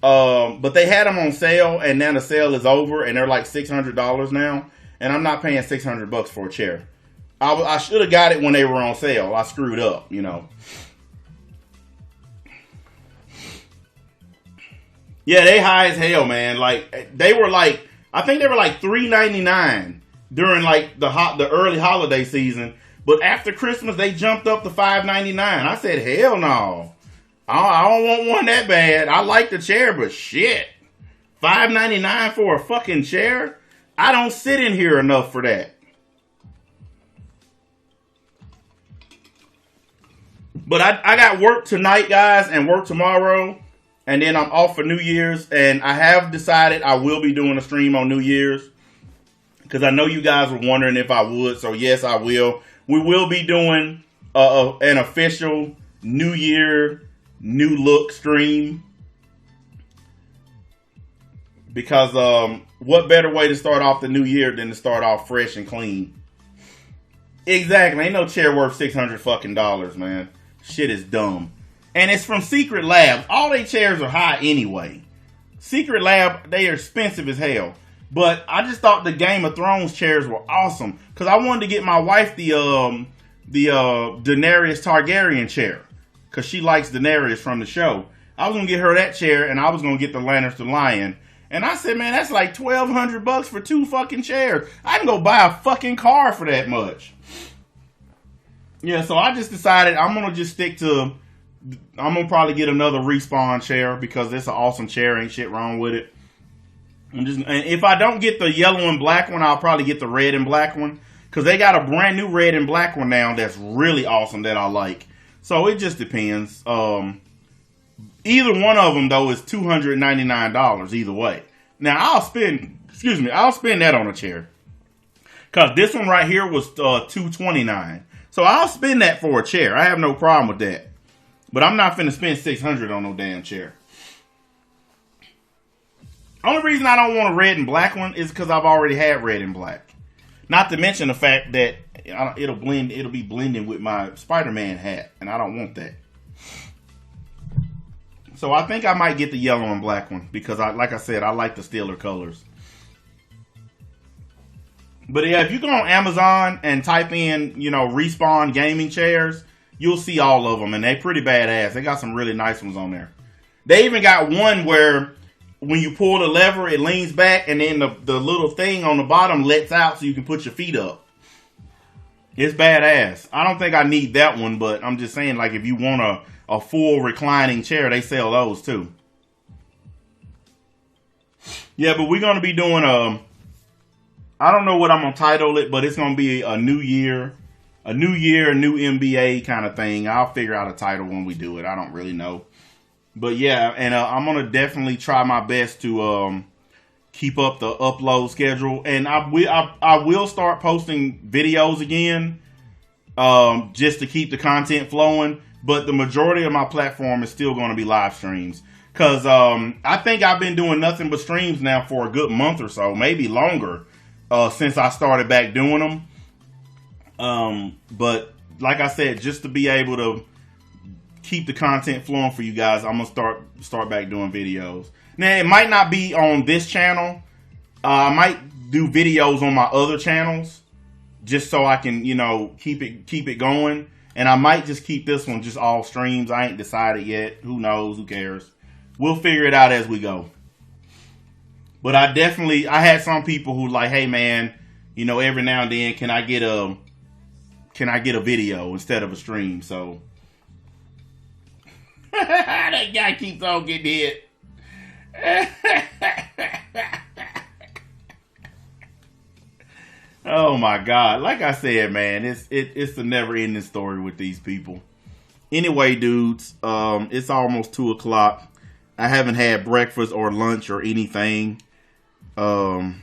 but they had them on sale, and now the sale is over, and they're like $600 now. And I'm not paying $600 for a chair. I should have got it when they were on sale. I screwed up, you know. Yeah, they high as hell, man. Like they were like, I think they were like $3.99 during like the early holiday season. But after Christmas, they jumped up to $5.99. I said, hell no, I don't want one that bad. I like the chair, but shit, $5.99 for a fucking chair. I don't sit in here enough for that. But I got work tonight, guys, and work tomorrow. And then I'm off for New Year's. And I have decided I will be doing a stream on New Year's. Because I know you guys were wondering if I would. So, yes, I will. We will be doing an official New Year, New Look stream. Because what better way to start off the new year than to start off fresh and clean? Exactly. Ain't no chair worth $600 fucking dollars, man. Shit is dumb. And it's from Secret Lab. All they chairs are high anyway. Secret Lab, they are expensive as hell. But I just thought the Game of Thrones chairs were awesome. Because I wanted to get my wife the Daenerys Targaryen chair. Because she likes Daenerys from the show. I was going to get her that chair, and I was going to get the Lannister Lion. And I said, man, that's like $1,200 for 2 fucking chairs. I can go buy a fucking car for that much. Yeah, so I just decided I'm going to just stick to, I'm going to probably get another Respawn chair because it's an awesome chair. Ain't shit wrong with it. And if I don't get the yellow and black one, I'll probably get the red and black one. Because they got a brand new red and black one now that's really awesome that I like. So it just depends. Either one of them, though, is $299 either way. Now, I'll spend that on a chair. Because this one right here was $229. So I'll spend that for a chair. I have no problem with that. But I'm not finna spend $600 on no damn chair. Only reason I don't want a red and black one is because I've already had red and black. Not to mention the fact that it'll be blending with my Spider-Man hat. And I don't want that. So I think I might get the yellow and black one because, like I said, I like the Steeler colors. But yeah, if you go on Amazon and type in, Respawn gaming chairs, you'll see all of them, and they're pretty badass. They got some really nice ones on there. They even got one where when you pull the lever, it leans back, and then the little thing on the bottom lets out so you can put your feet up. It's badass. I don't think I need that one, but I'm just saying, like, if you want a full reclining chair, they sell those too. Yeah, but we're going to be doing I don't know what I'm going to title it, but it's going to be a new year, a new NBA kind of thing. I'll figure out a title when we do it. I don't really know. But yeah, and I'm going to definitely try my best to keep up the upload schedule. And I will start posting videos again just to keep the content flowing. But the majority of my platform is still going to be live streams. Because I think I've been doing nothing but streams now for a good month or so, maybe longer, since I started back doing them. But like I said, just to be able to keep the content flowing for you guys, I'm going to start back doing videos. Now, it might not be on this channel. I might do videos on my other channels just so I can, keep it going. And I might just keep this one just all streams. I ain't decided yet. Who knows? Who cares? We'll figure it out as we go. But I had some people who like, hey man, every now and then can I get a video instead of a stream? So that guy keeps on getting hit. Oh my God. Like I said, man, it's a never ending story with these people. Anyway, dudes, it's almost 2 o'clock. I haven't had breakfast or lunch or anything. And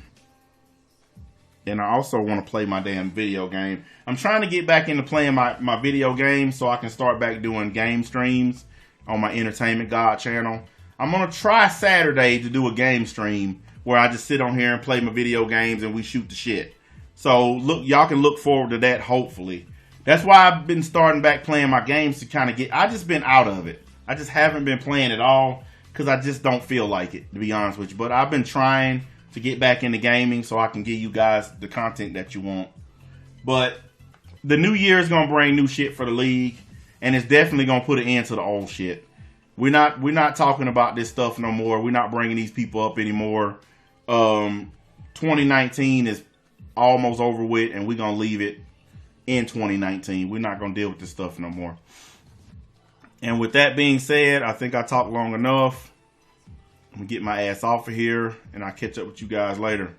I also want to play my damn video game. I'm trying to get back into playing my video games so I can start back doing game streams on my Entertainment God channel. I'm going to try Saturday to do a game stream where I just sit on here and play my video games and we shoot the shit. So look, y'all can look forward to that, hopefully. That's why I've been starting back playing my games to kind of I just been out of it. I just haven't been playing at all because I just don't feel like it, to be honest with you. But I've been trying to get back into gaming so I can give you guys the content that you want. But the new year is going to bring new shit for the league, and it's definitely going to put an end to the old shit. We're not talking about this stuff no more. We're not bringing these people up anymore. 2019 is almost over with, and we're going to leave it in 2019. We're not going to deal with this stuff no more. And with that being said, I think I talked long enough. I'm going to get my ass off of here, and I'll catch up with you guys later.